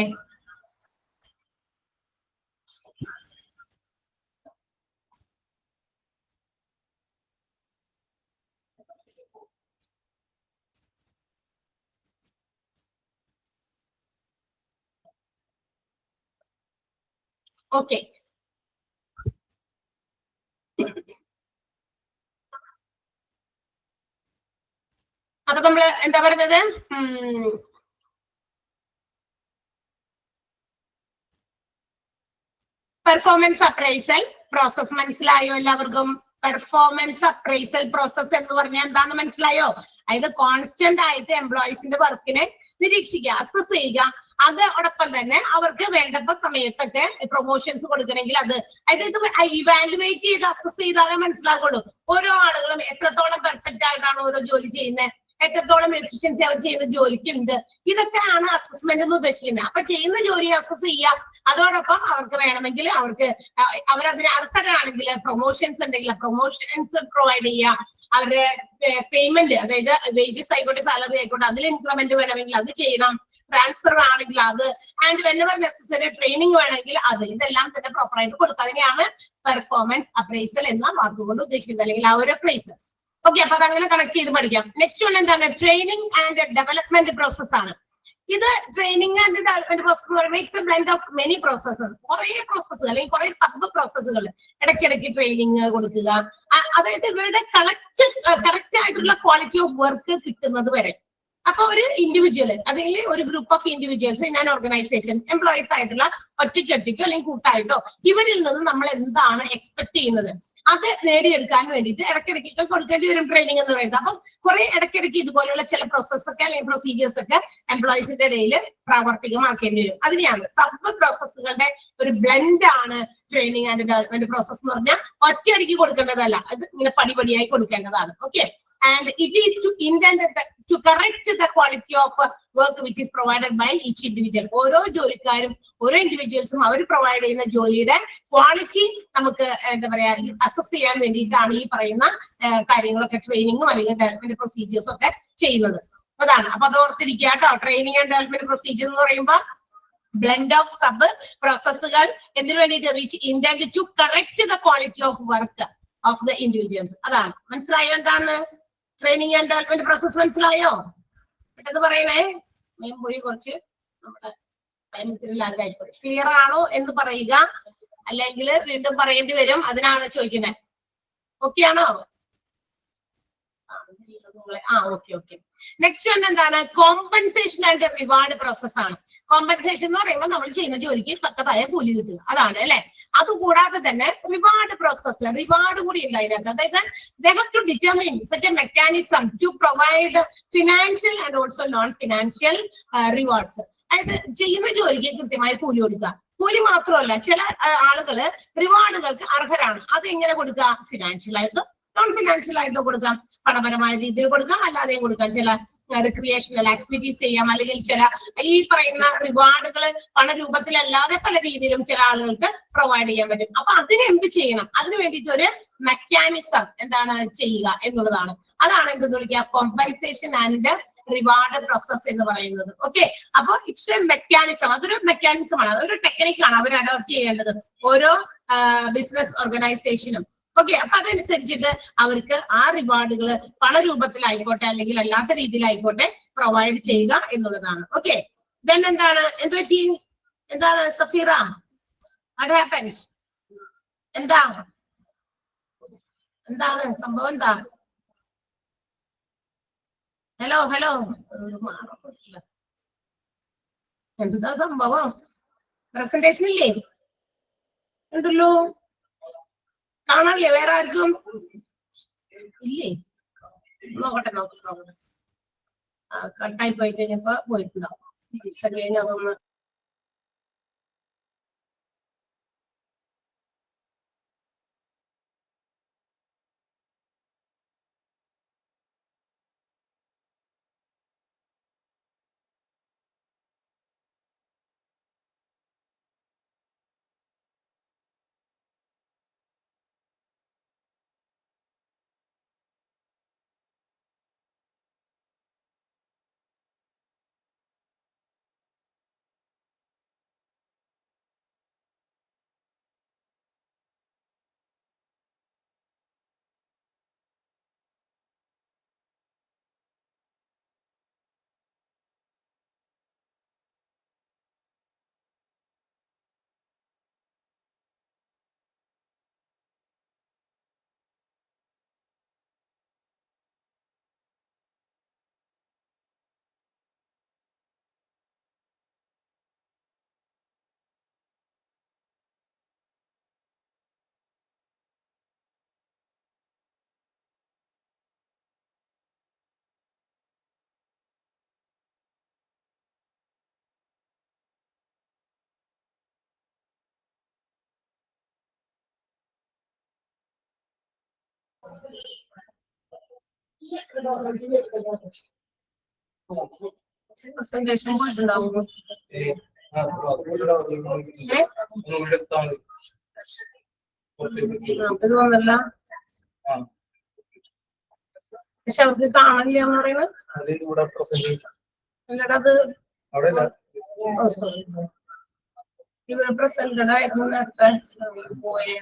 ഓക്കെ, അപ്പൊ നമ്മള് എന്താ പറയുന്നത്, പെർഫോമൻസ് അപ്രൈസൽ പ്രോസസ് മനസ്സിലായോ എല്ലാവർക്കും? പെർഫോമൻസ് അപ്രൈസൽ പ്രോസസ് എന്ന് പറഞ്ഞാൽ എന്താന്ന് മനസ്സിലായോ? അതായത് കോൺസ്റ്റന്റ് ആയിട്ട് എംപ്ലോയീസിന്റെ വർക്കിനെ നിരീക്ഷിക്കുക, അസസ് ചെയ്യുക. അതോടൊപ്പം തന്നെ അവർക്ക് വേണ്ടപ്പോ സമയത്തൊക്കെ പ്രൊമോഷൻസ് കൊടുക്കണമെങ്കിൽ അത്, അതായത് ഇത് ഇവാലുവേറ്റ് ചെയ്ത് അസസ് ചെയ്താലേ മനസ്സിലാകുള്ളൂ ഓരോ ആളുകളും എത്രത്തോളം പെർഫെക്റ്റ് ആയിട്ടാണ് ഓരോ ജോലി ചെയ്യുന്നത്, എത്രത്തോളം എഫിഷ്യൻസി അവർ ചെയ്യുന്ന ജോലിക്കുണ്ട്. ഇതൊക്കെയാണ് അസസ്മെന്റ് എന്ന് ഉദ്ദേശിക്കുന്നത്. അപ്പൊ ചെയ്യുന്ന ജോലി അസസ് ചെയ്യുക, അതോടൊപ്പം അവർക്ക് വേണമെങ്കിൽ അവരതിന് അർഹരാണെങ്കിൽ പ്രൊമോഷൻസ് ഉണ്ടെങ്കിൽ പ്രൊമോഷൻസ് പ്രൊവൈഡ് ചെയ്യുക, അവരുടെ പേയ്മെന്റ്, അതായത് വേജസ് ആയിക്കോട്ടെ സാലറി ആയിക്കോട്ടെ അതിൽ ഇൻക്രിമെന്റ് വേണമെങ്കിൽ അത് ചെയ്യണം, ട്രാൻസ്ഫർ ആണെങ്കിൽ അത്, ആൻഡ് വെനെവർ നെസസറി ട്രെയിനിങ് വേണമെങ്കിൽ അത്, ഇതെല്ലാം തന്നെ പ്രോപ്പറായിട്ട് കൊടുക്കുക. അതിനെയാണ് പെർഫോമൻസ് അപ്രൈസൽ എന്ന വാക്കുകൊണ്ട് ഉദ്ദേശിക്കുന്നത്, അല്ലെങ്കിൽ ആ ഒരു അപ്രൈസൽ. ഓക്കെ, അപ്പൊ അതങ്ങനെ കണക്ട് ചെയ്ത് പഠിക്കാം. നെക്സ്റ്റ് വൺ എന്താണ്? ട്രെയിനിങ് ആൻഡ് ഡെവലപ്മെന്റ് പ്രോസസ് ആണ്. ഇത് training and development process makes A blend of many processes, കുറെ പ്രോസസ്സുകൾ അല്ലെങ്കിൽ കുറെ സബ് പ്രോസസ്സുകൾ. ഇടയ്ക്കിടയ്ക്ക് ട്രെയിനിങ് കൊടുക്കുക, അതായത് ഇവരുടെ കറക്റ്റ് ആയിട്ടുള്ള ക്വാളിറ്റി ഓഫ് വർക്ക് കിട്ടുന്നത് വരെ. അപ്പൊ ഒരു ഇൻഡിവിജ്വൽ അല്ലെങ്കിൽ ഒരു group of individuals in an organisation, employees ആയിട്ടുള്ള ഒറ്റയ്ക്കോ അല്ലെങ്കിൽ കൂട്ടായിട്ടോ, ഇവരിൽ നിന്ന് നമ്മൾ എന്താണ് എക്സ്പെക്ട് ചെയ്യുന്നത് അത് നേടിയെടുക്കാൻ വേണ്ടിയിട്ട് ഇടയ്ക്കിടയ്ക്ക് കൊടുക്കേണ്ടി വരും ട്രെയിനിങ് എന്ന് പറയുന്നത്. അപ്പൊ കുറെ ഇടയ്ക്കിടയ്ക്ക് ഇതുപോലെയുള്ള ചില പ്രോസസ് ഒക്കെ അല്ലെങ്കിൽ പ്രൊസീജിയേഴ്സ് ഒക്കെ എംപ്ലോയീസിന്റെ ഇടയിൽ പ്രാവർത്തികമാക്കേണ്ടി വരും. അതിനെയാണ് സബ് പ്രോസസ്സുകളുടെ ഒരു ബ്ലെൻഡ് ആണ് ട്രെയിനിങ് ആൻഡ് ഡെവലപ്മെന്റ് പ്രോസസ് എന്ന് പറഞ്ഞാൽ. ഒറ്റയടിക്ക് കൊടുക്കേണ്ടതല്ല, അത് ഇങ്ങനെ പടിപടിയായി കൊടുക്കേണ്ടതാണ്. Okay, and it is to correct the quality of work which is provided by each individual. ഓരോ ജോലിക്കാരും ഓരോ ഇൻഡിവിജ്വൽസും അവർ പ്രൊവൈഡ് ചെയ്യുന്ന ജോലിയുടെ ക്വാളിറ്റി നമുക്ക് എന്താ പറയാ അസസ് ചെയ്യാൻ വേണ്ടിയിട്ടാണ് ഈ പറയുന്ന കാര്യങ്ങളൊക്കെ, ട്രെയിനിങ്ങും അല്ലെങ്കിൽ ഡെവലപ്മെന്റ് പ്രൊസീജിയേഴ്സും ഒക്കെ ചെയ്യുന്നത്. അതാണ്. അപ്പൊ അത് ഓർത്തിരിക്കുക കേട്ടോ. ട്രെയിനിങ് ആൻഡ് ഡെവലപ്മെന്റ് പ്രൊസീജിയർ എന്ന് പറയുമ്പോൾ ബ്ലെൻഡ് ഓഫ് സബ് പ്രോസസ്സുകൾ എന്തിനു വേണ്ടിയിട്ട്, which intend to correct the quality of work of the individuals. അതാണ്. മനസ്സിലായോ എന്താണ് ട്രെയിനിങ് ആൻഡ് ഡെവലപ്മെന്റ് പ്രോസസ്? മനസ്സിലായോ? പെട്ടെന്ന് പറയണേ, സമയം പോയി കുറച്ച്, നമ്മുടെ ലാഗായിപ്പോയി. ക്ലിയർ ആണോ എന്ന് പറയുക, അല്ലെങ്കിൽ വീണ്ടും പറയേണ്ടി വരും, അതിനാണ് ചോദിക്കുന്നത്. ഓക്കെ ആണോ? Okay okay. നെക്സ്റ്റ് വൺ എന്താണ്? കോമ്പൻസേഷൻ ആൻഡ് റിവാർഡ് പ്രോസസ് ആണ്. കോമ്പൻസേഷൻ എന്ന് പറയുമ്പോൾ നമ്മൾ ചെയ്യുന്ന ജോലിക്ക് തക്കതായ കൂലി കിട്ടുക, അതാണ് അല്ലെ. അതുകൂടാതെ തന്നെ റിവാർഡ് പ്രോസസ്, റിവാർഡ് കൂടി ഉണ്ട് അതിനകത്ത്. അതായത് they have to determine such a mechanism to provide financial and also non-financial rewards. അതായത് ചെയ്യുന്ന ജോലിക്ക് കൃത്യമായ കൂലി കൊടുക്കുക. കൂലി മാത്രമല്ല, ചില ആളുകള് റിവാർഡുകൾക്ക് അർഹരാണ്. അത് എങ്ങനെ കൊടുക്കുക? ഫിനാൻഷ്യൽ ആയിട്ട്, നോൺ ഫിനാൻഷ്യൽ ആയിട്ട് കൊടുക്കാം, പണപരമായ രീതിയിൽ കൊടുക്കാം, അല്ലാതെയും കൊടുക്കാം. ചില റിക്രിയേഷണൽ ആക്ടിവിറ്റീസ് ചെയ്യാം, അല്ലെങ്കിൽ ചില ഈ പറയുന്ന റിവാർഡുകൾ പണരൂപത്തിലല്ലാതെ പല രീതിയിലും ചില ആളുകൾക്ക് പ്രൊവൈഡ് ചെയ്യാൻ പറ്റും. അപ്പൊ അതിന് എന്ത് ചെയ്യണം? അതിന് വേണ്ടിയിട്ട് ഒരു മെക്കാനിസം എന്താണ് ചെയ്യുക എന്നുള്ളതാണ്. അതാണ് എന്തെന്ന് വിളിക്കുക? കോമ്പൻസേഷൻ ആൻഡ് റിവാർഡ് പ്രോസസ് എന്ന് പറയുന്നത്. ഓക്കെ, അപ്പൊ ഇറ്റ്സ് എ മെക്കാനിസം. അതൊരു മെക്കാനിസം ആണ്, അതൊരു ടെക്നിക്കാണ് അവർ അഡോപ്റ്റ് ചെയ്യേണ്ടത് ഓരോ ബിസിനസ് ഓർഗനൈസേഷനും. ഓക്കെ, അപ്പൊ അതനുസരിച്ചിട്ട് അവർക്ക് ആ റിവാർഡുകൾ പണരൂപത്തിലായിക്കോട്ടെ അല്ലെങ്കിൽ അല്ലാത്ത രീതിയിലായിക്കോട്ടെ പ്രൊവൈഡ് ചെയ്യുക എന്നുള്ളതാണ്. ഓക്കെ, ദെൻ എന്താണ് എന്താണ് സഫീറ, വാട്ട് ഹാപ്പൻസ്? എന്താണ് സംഭവം? എന്താ? ഹലോ ഹലോ, എന്താ സംഭവം? പ്രസന്റേഷൻ ഇല്ലേ? ഉണ്ടല്ലോ, കാണാനില്ലേ? വേറെ ആർക്കും ഇല്ലേ? നോക്കട്ടെ. കട്ടായി പോയി കഴിഞ്ഞപ്പോ പോയിട്ടുണ്ടാവും. അതൊന്ന് പ്രസന്റേഷൻ പോയിട്ടുണ്ടാവുമോ? ഇത് വന്നല്ല, പക്ഷെ അവർക്ക് കാണില്ല എന്ന് പറയുന്നത്. എന്നിട്ട് അത് ഇവര് പ്രസന്റഡ് ആയിരുന്നു നേരത്തെ പോയല്ലേ.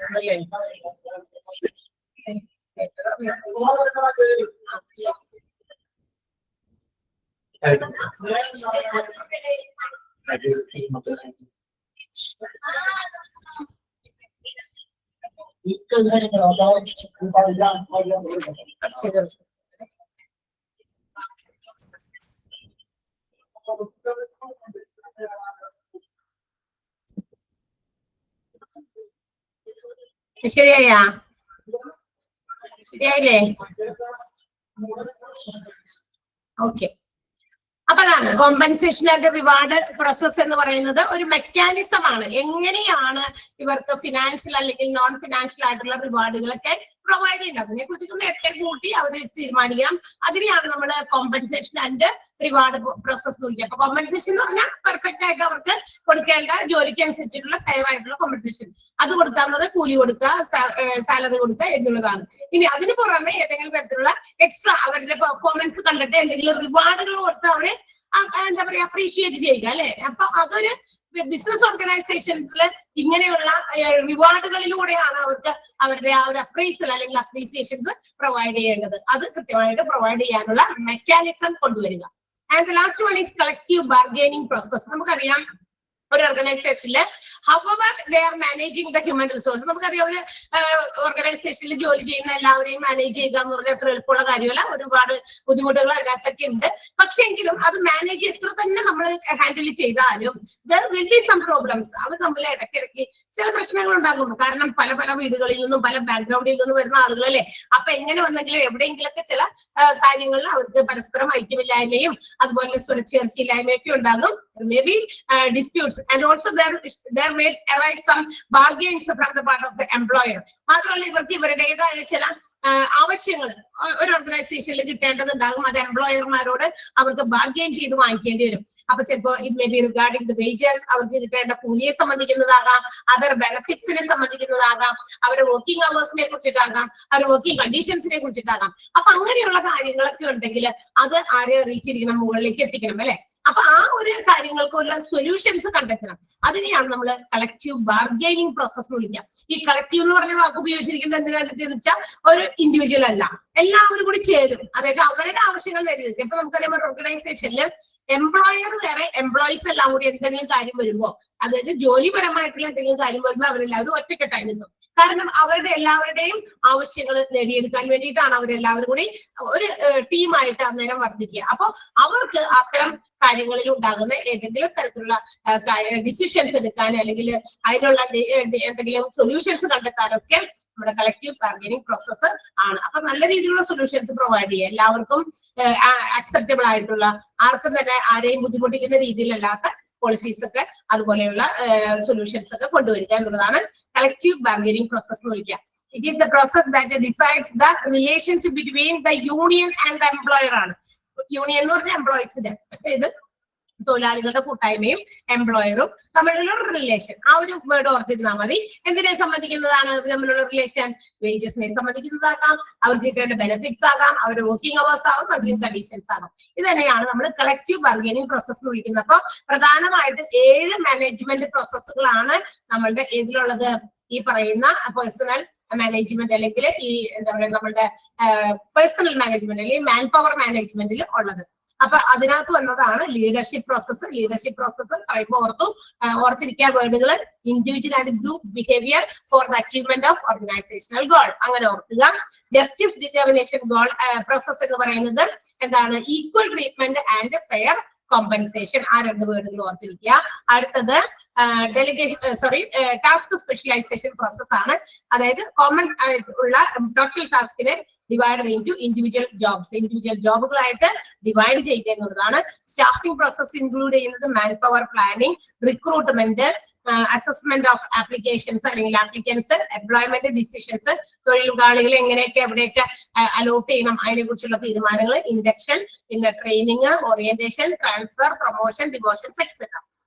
ശരിയായാ? ശരിയായില്ലേ? ഓക്കെ. അപ്പൊ അതാണ് കോമ്പൻസേഷൻ ആൻഡ് റിവാർഡ് പ്രോസസ് എന്ന് പറയുന്നത് ഒരു മെക്കാനിസം ആണ്. എങ്ങനെയാണ് ഇവർക്ക് ഫിനാൻഷ്യൽ അല്ലെങ്കിൽ നോൺ ഫിനാൻഷ്യൽ ആയിട്ടുള്ള റിവാർഡുകളൊക്കെ പ്രൊവൈഡ് ചെയ്യുന്നത്, അതിനെ കുറിച്ച് നേരത്തെ കൂട്ടി അവർ തീരുമാനിക്കാം. അതിനെയാണ് നമ്മൾ കോമ്പൻസേഷൻ ആൻഡ് റിവാർഡ് പ്രോസസ് എന്ന് വിളിക്കുക. അപ്പൊ കോമ്പൻസേഷൻ എന്ന് പറഞ്ഞാൽ പെർഫെക്റ്റ് ആയിട്ട് അവർക്ക് കൊടുക്കേണ്ട ജോലിക്ക് അനുസരിച്ചിട്ടുള്ള ഫെയർ ആയിട്ടുള്ള കോമ്പൻസേഷൻ, അത് കൊടുക്കാന്ന് പറഞ്ഞാൽ കൂലി കൊടുക്കുക, സാലറി കൊടുക്കുക എന്നുള്ളതാണ്. ഇനി അതിന് പുറമെ ഏതെങ്കിലും തരത്തിലുള്ള എക്സ്ട്രാ അവരുടെ പെർഫോമൻസ് കണ്ടിട്ട് എന്തെങ്കിലും റിവാർഡുകൾ കൊടുത്ത് അവര് എന്താ പറയാ അപ്രീഷിയേറ്റ് ചെയ്യുക അല്ലെ. അപ്പൊ അതൊരു ബിസിനസ് ഓർഗനൈസേഷൻസിൽ ഇങ്ങനെയുള്ള റിവാർഡുകളിലൂടെയാണ് അവർക്ക് അവരുടെ ആ ഒരു അപ്രൈസൽ അല്ലെങ്കിൽ അപ്രീസിയേഷൻസ് പ്രൊവൈഡ് ചെയ്യേണ്ടത്. അത് കൃത്യമായിട്ട് പ്രൊവൈഡ് ചെയ്യാനുള്ള മെക്കാനിസം കൊണ്ടുവരിക. And the last one is collective bargaining process. നമുക്കറിയാം ഒരു ഓർഗനൈസേഷനിൽ however they are managing the human resource, നമുക്കറിയാം ഒരു ഓർഗനൈസേഷനിൽ ജോലി ചെയ്യുന്ന എല്ലാവരെയും മാനേജ് ചെയ്യുക എന്ന് പറഞ്ഞാൽ അത്ര എളുപ്പമുള്ള കാര്യമല്ല. ഒരുപാട് ബുദ്ധിമുട്ടുകൾ അതിനകത്തൊക്കെ ഉണ്ട്. പക്ഷെ എങ്കിലും അത് മാനേജ് എത്ര തന്നെ നമ്മൾ ഹാൻഡിൽ ചെയ്താലും there will be some problems. അവർ തമ്മിൽ ഇടയ്ക്കിടയ്ക്ക് ചില പ്രശ്നങ്ങൾ ഉണ്ടാകും. കാരണം പല പല വീടുകളിൽ നിന്നും പല ബാക്ക്ഗ്രൗണ്ടിൽ നിന്നും വരുന്ന ആളുകളല്ലേ. അപ്പൊ എങ്ങനെ വന്നെങ്കിലും എവിടെയെങ്കിലൊക്കെ ചില കാര്യങ്ങളിൽ അവർക്ക് പരസ്പരം ഐക്യമില്ലായ്മയും അതുപോലെ സ്വരച്ചേർച്ചയില്ലായ്മയൊക്കെ ഉണ്ടാകും. Maybe disputes, and also there may arise some bargains from the part of the employer. മാത്രമല്ല ഇവർക്ക് ഇവരുടേതായ ചില ആവശ്യങ്ങൾ ഒരു ഓർഗനൈസേഷനിൽ കിട്ടേണ്ടതുണ്ടാകും. അത് എംപ്ലോയർമാരോട് അവർക്ക് ബാർഗെയിൻ ചെയ്ത് വാങ്ങിക്കേണ്ടി വരും. അപ്പൊ ചിലപ്പോ it may be regarding the wages, അവർക്ക് കിട്ടേണ്ട കൂലിയെ സംബന്ധിക്കുന്നതാകാം, അതർ ബെനിഫിറ്റ്സിനെ സംബന്ധിക്കുന്നതാകാം, അവരുടെ വർക്കിംഗ് അവേഴ്സിനെ കുറിച്ചിട്ടാകാം, അവരുടെ വർക്കിംഗ് കണ്ടീഷൻസിനെ കുറിച്ചിട്ടാകാം. അപ്പൊ അങ്ങനെയുള്ള കാര്യങ്ങളൊക്കെ ഉണ്ടെങ്കിൽ അത് ആരെ അറിയിച്ചിരിക്കണം, മുകളിലേക്ക് എത്തിക്കണം അല്ലെ. അപ്പൊ ആ ഒരു കാര്യങ്ങൾക്കുള്ള സൊല്യൂഷൻസ് കണ്ടെത്തണം. അതിനെയാണ് നമ്മൾ കളക്റ്റീവ് ബാർഗൈനിങ് പ്രോസസ് എന്ന് വിളിക്കുക. ഈ കളക്റ്റീവ് എന്ന് പറഞ്ഞ വാക്ക് ഉപയോഗിച്ചിരിക്കുന്നത് എന്തിനാന്ന് വെച്ചാൽ ഒരു ഇൻഡിവിജ്വൽ അല്ല, എല്ലാവരും കൂടി ചേരും. അതായത് അവരുടെ ആവശ്യങ്ങൾ നേടിയെടുക്കും. ഇപ്പൊ നമുക്കറിയാം ഒരു ഓർഗനൈസേഷനിൽ എംപ്ലോയർ വേറെ, എംപ്ലോയീസ് എല്ലാം കൂടി എന്തെങ്കിലും കാര്യം വരുമ്പോ, അതായത് ജോലിപരമായിട്ടുള്ള എന്തെങ്കിലും കാര്യം വരുമ്പോൾ അവരെല്ലാവരും ഒറ്റക്കെട്ടായി നിൽക്കും. കാരണം അവരുടെ എല്ലാവരുടെയും ആവശ്യങ്ങൾ നേടിയെടുക്കാൻ വേണ്ടിയിട്ടാണ് അവരെല്ലാവരും കൂടി ഒരു ടീമായിട്ട് അന്നേരം വർദ്ധിക്കുക. അപ്പൊ അവർക്ക് അത്തരം കാര്യങ്ങളിൽ ഉണ്ടാകുന്ന ഏതെങ്കിലും തരത്തിലുള്ള ഡിസിഷൻസ് എടുക്കാൻ അല്ലെങ്കിൽ അതിനുള്ള എന്തെങ്കിലും സൊല്യൂഷൻസ് കണ്ടെത്താനൊക്കെ നമ്മുടെ കളക്റ്റീവ് ബാർഗൈനിങ് പ്രോസസ്സ് ആണ്. അപ്പൊ നല്ല രീതിയിലുള്ള സൊല്യൂഷൻസ് പ്രൊവൈഡ് ചെയ്യുക, എല്ലാവർക്കും അക്സെപ്റ്റബിൾ ആയിട്ടുള്ള, ആർക്കും തന്നെ ആരെയും ബുദ്ധിമുട്ടിക്കുന്ന രീതിയിലല്ലാത്ത പോളിസീസ് ഒക്കെ അതുപോലെയുള്ള സൊല്യൂഷൻസ് ഒക്കെ കൊണ്ടുവരിക എന്നുള്ളതാണ് കളക്റ്റീവ് ബാർഗൈനിങ് പ്രോസസ് എന്ന് വിളിക്കുക. It is the process that decides the relationship between the union and the employer ആണ്. യൂണിയൻ എന്ന് പറഞ്ഞാൽ എംപ്ലോയീസിന്റെ, ഇത് തൊഴിലാളികളുടെ കൂട്ടായ്മയും എംപ്ലോയറും തമ്മിലുള്ള റിലേഷൻ. ആ ഒരു വേർഡ് ഓർത്തിരുന്നാൽ മതി. എന്തിനെ സംബന്ധിക്കുന്നതാണ് തമ്മിലുള്ള റിലേഷൻ? വേജസിനെ സംബന്ധിക്കുന്നതാകാം, അവർക്ക് കിട്ടേണ്ട ബെനിഫിറ്റ്സ് ആകാം, അവരുടെ വർക്കിംഗ് അവേഴ്സ് ആകും, വർക്കിംഗ് കണ്ടീഷൻസ് ആകും. ഇത് തന്നെയാണ് നമ്മൾ കളക്റ്റീവ് ബാർഗൈനിങ് പ്രോസസ് എന്ന് വിളിക്കുന്നത്. അപ്പൊ പ്രധാനമായിട്ടും 7 മാനേജ്മെന്റ് പ്രോസസ്സുകളാണ് നമ്മളുടെ ഇതിലുള്ളത്. ഈ പറയുന്ന പേഴ്സണൽ മാനേജ്മെന്റ് അല്ലെങ്കിൽ ഈ എന്താ പറയുക നമ്മളുടെ പേഴ്സണൽ മാനേജ്മെന്റ് അല്ലെങ്കിൽ മാൻ പവർ മാനേജ്മെന്റിൽ ഉള്ളത്. അപ്പൊ അതിനകത്ത് വന്നതാണ് ലീഡർഷിപ്പ് പ്രോസസ്. ലീഡർഷിപ്പ് പ്രോസസ് പറയുമ്പോൾ ഓർത്തിരിക്കുക വേർഡുകൾ: individual and group behaviour for the achievement of organisational goal. അങ്ങനെ ഓർക്കുക. ജസ്റ്റിസ് ഡിറ്റർമിനേഷൻ ഗോൾ പ്രോസസ് എന്ന് പറയുന്നത് എന്താണ്? Equal treatment and fair compensation. ആ 2 വേർഡുകൾ ഓർത്തിരിക്കുക. അടുത്തത് ടാസ്ക് സ്പെഷ്യലൈസേഷൻ പ്രോസസ് ആണ്. അതായത് കോമൺ ആയിട്ടുള്ള ടോട്ടൽ ടാസ്കിനെ divide into individual jobs. Individual ജോബുകളായിട്ട് ഡിവൈഡ് ചെയ്യുക എന്നുള്ളതാണ്. സ്റ്റാഫിംഗ് പ്രോസസ് ഇൻക്ലൂഡ് ചെയ്യുന്നത് man power planning, recruitment, assessment of applications അല്ലെങ്കിൽ ആപ്ലിക്കൻസ്, എംപ്ലോയ്മെന്റ് ഡിസിഷൻസ്, തൊഴിലാളികളെ എങ്ങനെയൊക്കെ എവിടെയൊക്കെ അലോട്ട് ചെയ്യണം അതിനെ കുറിച്ചുള്ള തീരുമാനങ്ങൾ, ഇൻഡക്ഷൻ, പിന്നെ training, orientation, transfer, promotion, demotions et cetera.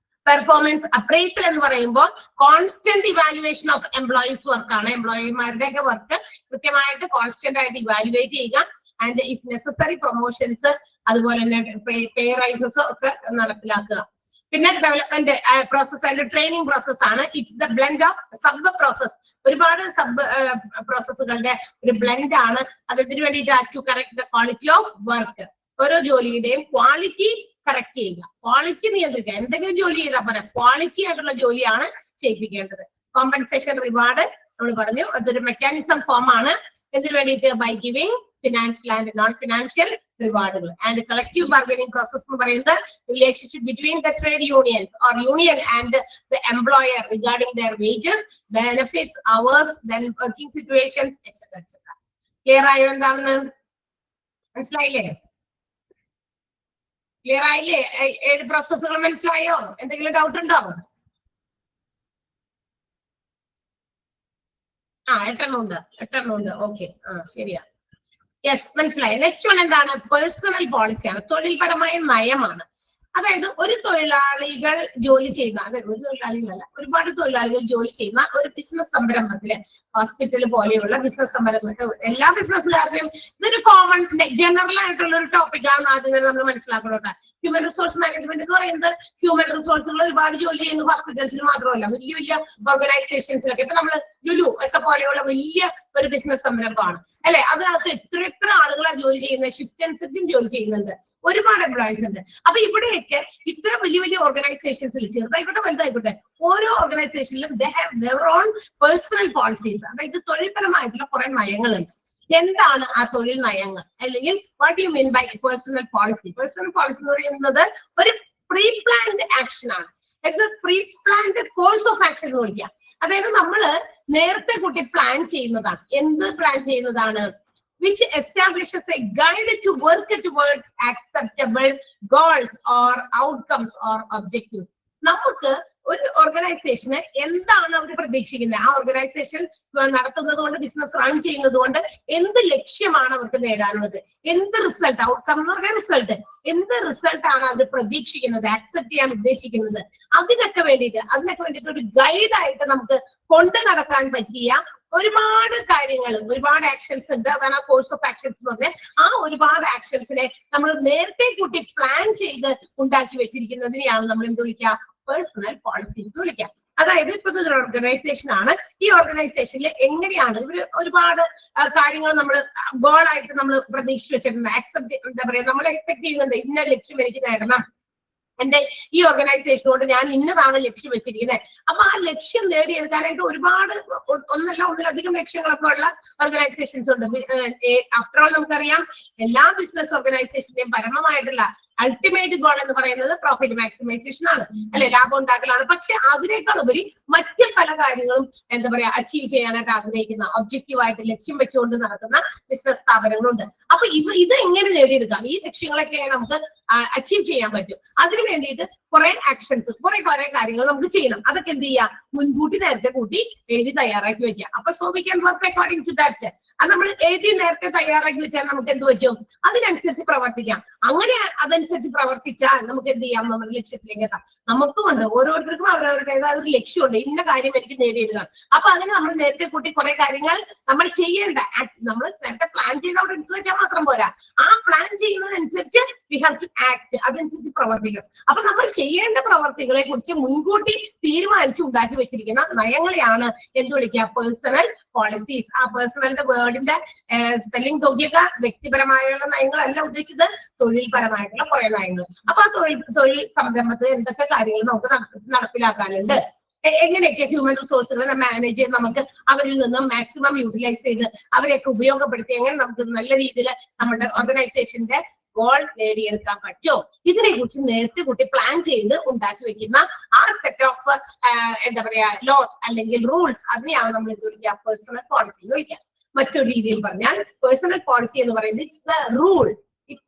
Performance appraisal എന്ന് പറയുമ്പോൾ constant evaluation of employees work ആണ്. എംപ്ലോയിമാരുടെയൊക്കെ വർക്ക് കൃത്യമായിട്ട് കോൺസ്റ്റന്റ് ആയിട്ട് ഇവാലുവേറ്റ് ചെയ്യുക. ആൻഡ് ഇഫ് നെസസറി പ്രൊമോഷൻസ്, അതുപോലെ തന്നെ പേ റൈസസ് ഒക്കെ നടപ്പിലാക്കുക. പിന്നെ development process and training process ആണ്. It's the blend of sub process. ഒരുപാട് സബ് പ്രോസസ്സുകളുടെ ഒരു ബ്ലെൻഡ് ആണ്. അതിന് വേണ്ടിയിട്ട് to correct the quality of work. ഓരോ ജോലിയുടെയും ക്വാളിറ്റി കറക്റ്റ് ചെയ്യുക, ക്വാളിറ്റി നിയന്ത്രിക്കുക. എന്തെങ്കിലും ജോലി ചെയ്താൽ പോരാ, ക്വാളിറ്റി ആയിട്ടുള്ള ജോലിയാണ് ചെയ്യിപ്പിക്കേണ്ടത്. കോമ്പൻസേഷൻ റിവാർഡ് നമ്മൾ പറഞ്ഞു, അതൊരു മെക്കാനിസം ഫോം ആണ്. എന്തിനു വേണ്ടിയിട്ട്? By giving financial and non financial റിവാർഡുകൾ. ആൻഡ് കളക്റ്റീവ് ബാർഗനിങ് പ്രോസസ് എന്ന് പറയുന്നത് relationship between the trade unions or union and the employer regarding their wages, benefits, hours, then working situations et cetera et cetera. Clear ആയോ? എന്താണെന്ന് മനസ്സിലായില്ലേ? Clear ആയില്ലേ? 7 പ്രോസസ്സുകൾ മനസ്സിലായോ? എന്തെങ്കിലും ഡൗട്ട് ഉണ്ടോ? 8 ഉണ്ട്. ഓക്കെ, ശരിയാ. യെസ്, മനസ്സിലായി. നെക്സ്റ്റ് വൺ എന്താണ്? പേഴ്സണൽ പോളിസിയാണ്, തൊഴിൽപരമായ നയമാണ്. അതായത് ഒരു തൊഴിലാളികൾ ജോലി ചെയ്യുന്ന, അതായത് ഒരു തൊഴിലാളികളല്ല, ഒരുപാട് തൊഴിലാളികൾ ജോലി ചെയ്യുന്ന ഒരു ബിസിനസ് സംരംഭത്തില്, ഹോസ്പിറ്റൽ പോലെയുള്ള ബിസിനസ് സംരംഭത്തിൽ എല്ലാ ബിസിനസ്സുകാരുടെയും ഇതൊരു കോമൺ ജനറൽ ആയിട്ടുള്ള ഒരു ടോപ്പിക്കാണ്. ആദ്യം തന്നെ നമ്മൾ മനസ്സിലാക്കണം. ഹ്യൂമൻ റിസോഴ്സ് മാനേജ്മെന്റ് എന്ന് പറയുന്നത് ഹ്യൂമൻ റിസോഴ്സുകൾ ഒരുപാട് ജോലി ചെയ്യുന്ന ഹോസ്പിറ്റൽസിൽ മാത്രമല്ല, വലിയ വലിയ ഓർഗനൈസേഷൻസിലൊക്കെ. ഇപ്പൊ നമ്മള് ലുലു ഒക്കെ പോലെയുള്ള വലിയ ഒരു ബിസിനസ് സംരംഭമാണ് അല്ലെ, അതിനകത്ത് എത്ര ആളുകളാണ് ജോലി ചെയ്യുന്നത്, ഷിഫ്റ്റ് അനുസരിച്ചും ജോലി ചെയ്യുന്നുണ്ട്, ഒരുപാട് എംപ്ലോയീസ് ഉണ്ട്. അപ്പൊ ഇവിടെയൊക്കെ ഇത്ര വലിയ വലിയ ഓർഗനൈസേഷൻസിൽ, ചെറുതായിക്കോട്ടെ വലുതായിക്കോട്ടെ, ഓരോ ഓർഗനൈസേഷനിലും they have their own personal policies. അതായത് തൊഴിൽപരമായിട്ടുള്ള കുറെ നയങ്ങളുണ്ട്. എന്താണ് ആ തൊഴിൽ നയങ്ങൾ, അല്ലെങ്കിൽ what you mean by personal policy? Personal policy എന്ന് പറയുന്നത് ഒരു പ്രീ പ്ലാൻഡ് ആക്ഷൻ ആണ്. Pre planned course of action എന്ന് വിളിക്കാം. അതായത് നമ്മള് നേരത്തെ കൂട്ടി പ്ലാൻ ചെയ്യുന്നതാണ്. എന്ത് പ്ലാൻ ചെയ്യുന്നതാണ്? which establishes a guide to work towards acceptable goals or outcomes or objectives. നമുക്ക് ഒരു ഓർഗനൈസേഷന് എന്താണ് അവർ പ്രതീക്ഷിക്കുന്നത്, ആ ഓർഗനൈസേഷൻ നടത്തുന്നത് കൊണ്ട്, ബിസിനസ് റൺ ചെയ്യുന്നത് കൊണ്ട് എന്ത് ലക്ഷ്യമാണ് അവർക്ക് നേടാനുള്ളത്, എന്ത് റിസൾട്ട്, ഔട്ട്കം എന്ന് പറഞ്ഞ റിസൾട്ട്, എന്ത് റിസൾട്ട് ആണ് അവർ പ്രതീക്ഷിക്കുന്നത്, ആക്സെപ്റ്റ് ചെയ്യാൻ ഉദ്ദേശിക്കുന്നത്, അതിനൊക്കെ വേണ്ടിയിട്ട് ഒരു ഗൈഡായിട്ട് നമുക്ക് കൊണ്ടു നടക്കാൻ പറ്റിയ ഒരുപാട് കാര്യങ്ങൾ, ഒരുപാട് ആക്ഷൻസ് ഉണ്ട്. അതാണ് ആ കോഴ്സ് ഓഫ് ആക്ഷൻസ് എന്ന് പറഞ്ഞാൽ. ആ ഒരുപാട് ആക്ഷൻസിനെ നമ്മൾ നേരത്തെ കൂട്ടി പ്ലാൻ ചെയ്ത് ഉണ്ടാക്കി വെച്ചിരിക്കുന്നതിനെയാണ് നമ്മൾ എന്ത് വിളിക്കുക? പേഴ്സണൽ പോളിസി എന്ന് വിളിക്കാം. അതായത് ഇപ്പൊ ഇതൊരു ഓർഗനൈസേഷൻ ആണ്. ഈ ഓർഗനൈസേഷനിൽ എങ്ങനെയാണ് ഇവര് ഒരുപാട് കാര്യങ്ങൾ നമ്മൾ ഗോളായിട്ട് നമ്മൾ പ്രതീക്ഷിച്ച് വെച്ചിട്ടുണ്ട്, എന്താ പറയാ, നമ്മൾ എക്സ്പെക്ട് ചെയ്യുന്നുണ്ട്, ഇന്ന ലക്ഷ്യം എനിക്ക് നേടണം, എന്റെ ഈ ഓർഗനൈസേഷൻ കൊണ്ട് ഞാൻ ഇന്നതാണ് ലക്ഷ്യം വെച്ചിരിക്കുന്നത്. അപ്പൊ ആ ലക്ഷ്യം നേടിയെടുക്കാനായിട്ട് ഒരുപാട് ഒന്നിലധികം ലക്ഷ്യങ്ങളൊക്കെ ഉള്ള ഓർഗനൈസേഷൻസ് ഉണ്ട്. ആഫ്റ്റർ ഓൾ നമുക്കറിയാം, എല്ലാ ബിസിനസ് ഓർഗനൈസേഷന്റെയും പരമമായിട്ടുള്ള അൾട്ടിമേറ്റ് ഗോൾ എന്ന് പറയുന്നത് പ്രോഫിറ്റ് മാക്സിമൈസേഷൻ ആണ് അല്ലെ, ലാഭം ഉണ്ടാക്കലാണ്. പക്ഷെ അതിനേക്കാൾ ഉപരി മറ്റ് പല കാര്യങ്ങളും എന്താ പറയാ അച്ചീവ് ചെയ്യാനായിട്ട് ആഗ്രഹിക്കുന്ന, ഒബ്ജക്റ്റീവായിട്ട് ലക്ഷ്യം വെച്ചുകൊണ്ട് നടക്കുന്ന ബിസിനസ് സ്ഥാപനങ്ങളുണ്ട്. അപ്പൊ ഇത് എങ്ങനെ നേടിയെടുക്കാം, ഈ ലക്ഷ്യങ്ങളൊക്കെ നമുക്ക് അച്ചീവ് ചെയ്യാൻ പറ്റും. അതിനു വേണ്ടിയിട്ട് കുറെ ആക്ഷൻസ്, കുറെ കാര്യങ്ങൾ നമുക്ക് ചെയ്യണം. അതൊക്കെ എന്ത് ചെയ്യാം? മുൻകൂട്ടി നേരത്തെ കൂട്ടി എഴുതി തയ്യാറാക്കി വെക്കാം. അപ്പൊ so we can work according to that. അത് നമ്മൾ എഴുതി നേരത്തെ തയ്യാറാക്കി വെച്ചാൽ നമുക്ക് എന്ത് പറ്റും? അതിനനുസരിച്ച് പ്രവർത്തിക്കാം. അങ്ങനെ അതനുസരിച്ച് പ്രവർത്തിച്ചാൽ നമുക്ക് എന്ത് ചെയ്യാം? നമ്മുടെ ലക്ഷ്യത്തിലേക്ക് എത്താം. നമുക്കുമുണ്ട്, ഓരോരുത്തർക്കും അവരവരുടേതായ ഒരു ലക്ഷ്യമുണ്ട്, ഇന്ന കാര്യം എനിക്ക് നേടിയെടുക്കാം. അപ്പൊ അതിന് നമ്മൾ നേരത്തെ കൂട്ടി കുറെ കാര്യങ്ങൾ നമ്മൾ ചെയ്യേണ്ട, നമ്മൾ നേരത്തെ പ്ലാൻ ചെയ്ത് അവിടെ എടുത്തു വെച്ചാൽ മാത്രം പോരാ. ആ പ്ലാൻ ചെയ്യുന്നതനുസരിച്ച് വി ഹാവ് ടു ആക്ട്, അതനുസരിച്ച് പ്രവർത്തിക്കും. അപ്പൊ നമ്മൾ ചെയ്യേണ്ട പ്രവർത്തികളെ കുറിച്ച് മുൻകൂട്ടി തീരുമാനിച്ച് ഉണ്ടാക്കി വെച്ചിരിക്കുന്ന നയങ്ങളെയാണ് എന്ത് വിളിക്കുക? Personal policies. ആ പേഴ്സണലിന്റെ വേർഡിന്റെ സ്പെല്ലിംഗ് നോക്കിയ വ്യക്തിപരമായുള്ള നയങ്ങളല്ല ഉദ്ദേശിച്ചത്, തൊഴിൽപരമായിട്ടുള്ള കുറെ നയങ്ങൾ. അപ്പൊ ആ തൊഴിൽ സംരംഭത്തിൽ എന്തൊക്കെ കാര്യങ്ങൾ നമുക്ക് നടപ്പിലാക്കാനുണ്ട്, എങ്ങനെയൊക്കെ ഹ്യൂമൻ റിസോഴ്സുകളെ മാനേജ് ചെയ്ത് നമുക്ക് അവരിൽ നിന്നും മാക്സിമം യൂട്ടിലൈസ് ചെയ്ത് അവരെയൊക്കെ ഉപയോഗപ്പെടുത്തി എങ്ങനെ നമുക്ക് നല്ല രീതിയിൽ നമ്മുടെ ഓർഗനൈസേഷന്റെ ഗോൾ നേടിയെടുക്കാൻ പറ്റുമോ, ഇതിനെ കുറിച്ച് നേരത്തെ കൂട്ടി പ്ലാൻ ചെയ്ത് ഉണ്ടാക്കി വെക്കുന്ന ആ സെറ്റ് ഓഫ് എന്താ പറയാ ലോസ് അല്ലെങ്കിൽ റൂൾസ്, അതിനെയാണ് നമ്മൾ എന്ത് വിളിക്കുക? പേഴ്സണൽ പോളിസി എന്ന് വിളിക്കുക. മറ്റൊരു രീതിയിൽ പറഞ്ഞാൽ പേഴ്സണൽ പോളിസി എന്ന് പറയുന്നത് it's the rule,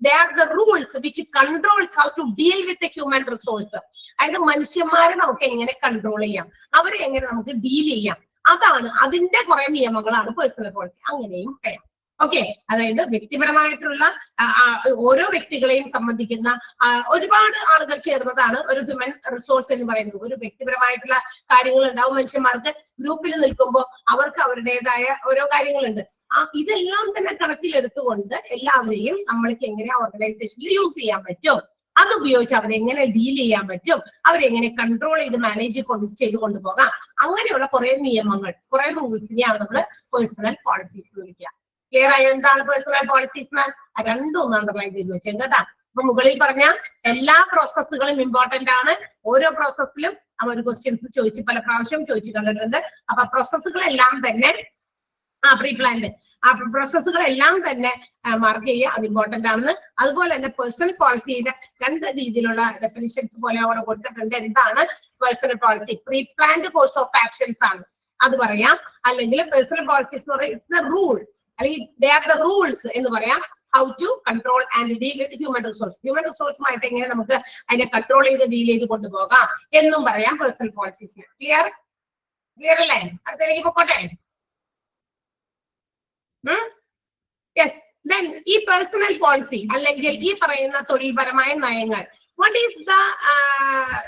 They are the rules which controls how to deal with the human resource. അതായത് മനുഷ്യന്മാരെ നമുക്ക് എങ്ങനെ കൺട്രോൾ ചെയ്യാം, അവരെ എങ്ങനെ നമുക്ക് ഡീൽ ചെയ്യാം, അതാണ് അതിന്റെ കുറെ നിയമങ്ങളാണ് പേഴ്സണൽ പോളിസി. അങ്ങനെയും പറയാം. ഓക്കെ, അതായത് വ്യക്തിപരമായിട്ടുള്ള ഓരോ വ്യക്തികളെയും സംബന്ധിക്കുന്ന ഒരുപാട് ആളുകൾ ചേർന്നതാണ് ഒരു ഹ്യൂമൻ റിസോഴ്സ് എന്ന് പറയുന്നത്. ഒരു വ്യക്തിപരമായിട്ടുള്ള കാര്യങ്ങൾ ഉണ്ടാവും മനുഷ്യന്മാർക്ക്. ഗ്രൂപ്പിൽ നിൽക്കുമ്പോൾ അവർക്ക് അവരുടേതായ ഓരോ കാര്യങ്ങളുണ്ട്. ഇതെല്ലാം തന്നെ കണക്കിലെടുത്തുകൊണ്ട് എല്ലാവരെയും നമ്മൾക്ക് എങ്ങനെ ഓർഗനൈസേഷനിൽ യൂസ് ചെയ്യാൻ പറ്റും, അതുപയോഗിച്ച് അവരെങ്ങനെ ഡീൽ ചെയ്യാൻ പറ്റും, അവരെങ്ങനെ കൺട്രോൾ ചെയ്ത് മാനേജ് ചെയ്ത് കൊണ്ടുപോകാം, അങ്ങനെയുള്ള കുറെ നിയമങ്ങൾ, കുറെ റൂൾസിനെയാണ് നമ്മൾ പേഴ്സണൽ പോളിസീസ് വിളിക്കുക. ക്ലിയർ ആയോ എന്താണ് പേഴ്സണൽ പോളിസീസ്? രണ്ടും അണ്ടർലൈൻ ചെയ്ത് വെച്ചേ കേട്ടാ. അപ്പൊ മുകളിൽ പറഞ്ഞ എല്ലാ പ്രോസസ്സുകളും ഇമ്പോർട്ടന്റ് ആണ്. ഓരോ പ്രോസസ്സിലും അവർ ക്വസ്റ്റ്യൻസ് ചോദിച്ച് പല പ്രാവശ്യം ചോദിച്ചു കണ്ടിട്ടുണ്ട്. അപ്പൊ പ്രോസസ്സുകളെല്ലാം തന്നെ പ്രീ പ്ലാൻഡ് പ്രോസസ്സുകളെല്ലാം തന്നെ മാർക്ക് ചെയ്യുക, അത് ഇമ്പോർട്ടന്റ് ആണെന്ന്. അതുപോലെ തന്നെ പേഴ്സണൽ പോളിസിയുടെ രണ്ട് രീതിയിലുള്ള ഡെഫിനിഷൻസ് പോലെ അവിടെ കൊടുത്തിട്ടുണ്ട്. എന്താണ് personal policy? Pre planned course of actions ആണ് അത് പറയാം. അല്ലെങ്കിൽ പേഴ്സണൽ പോളിസീസ് എന്ന് പറയാം ഇറ്റ്സ് എ റൂൾ, അല്ലെങ്കിൽ ദേ ആർ ദ റൂൾസ് എന്ന് പറയാം. How to control and deal with human resource. Human റിസോഴ്സുമായിട്ട് എങ്ങനെ നമുക്ക് അതിനെ കൺട്രോൾ ചെയ്ത് ഡീൽ ചെയ്ത് കൊണ്ടുപോകാം എന്നും പറയാം പേഴ്സണൽ പോളിസീസിന്. ക്ലിയർ അല്ലേ? അടുത്തേക്ക് പൊക്കോട്ടെ. യെസ്, ദെൻ ഈ പേഴ്സണൽ പോളിസി അല്ലെങ്കിൽ ഈ പറയുന്ന തൊഴിൽപരമായ നയങ്ങൾ, വാട്ട് ഈസ് ദ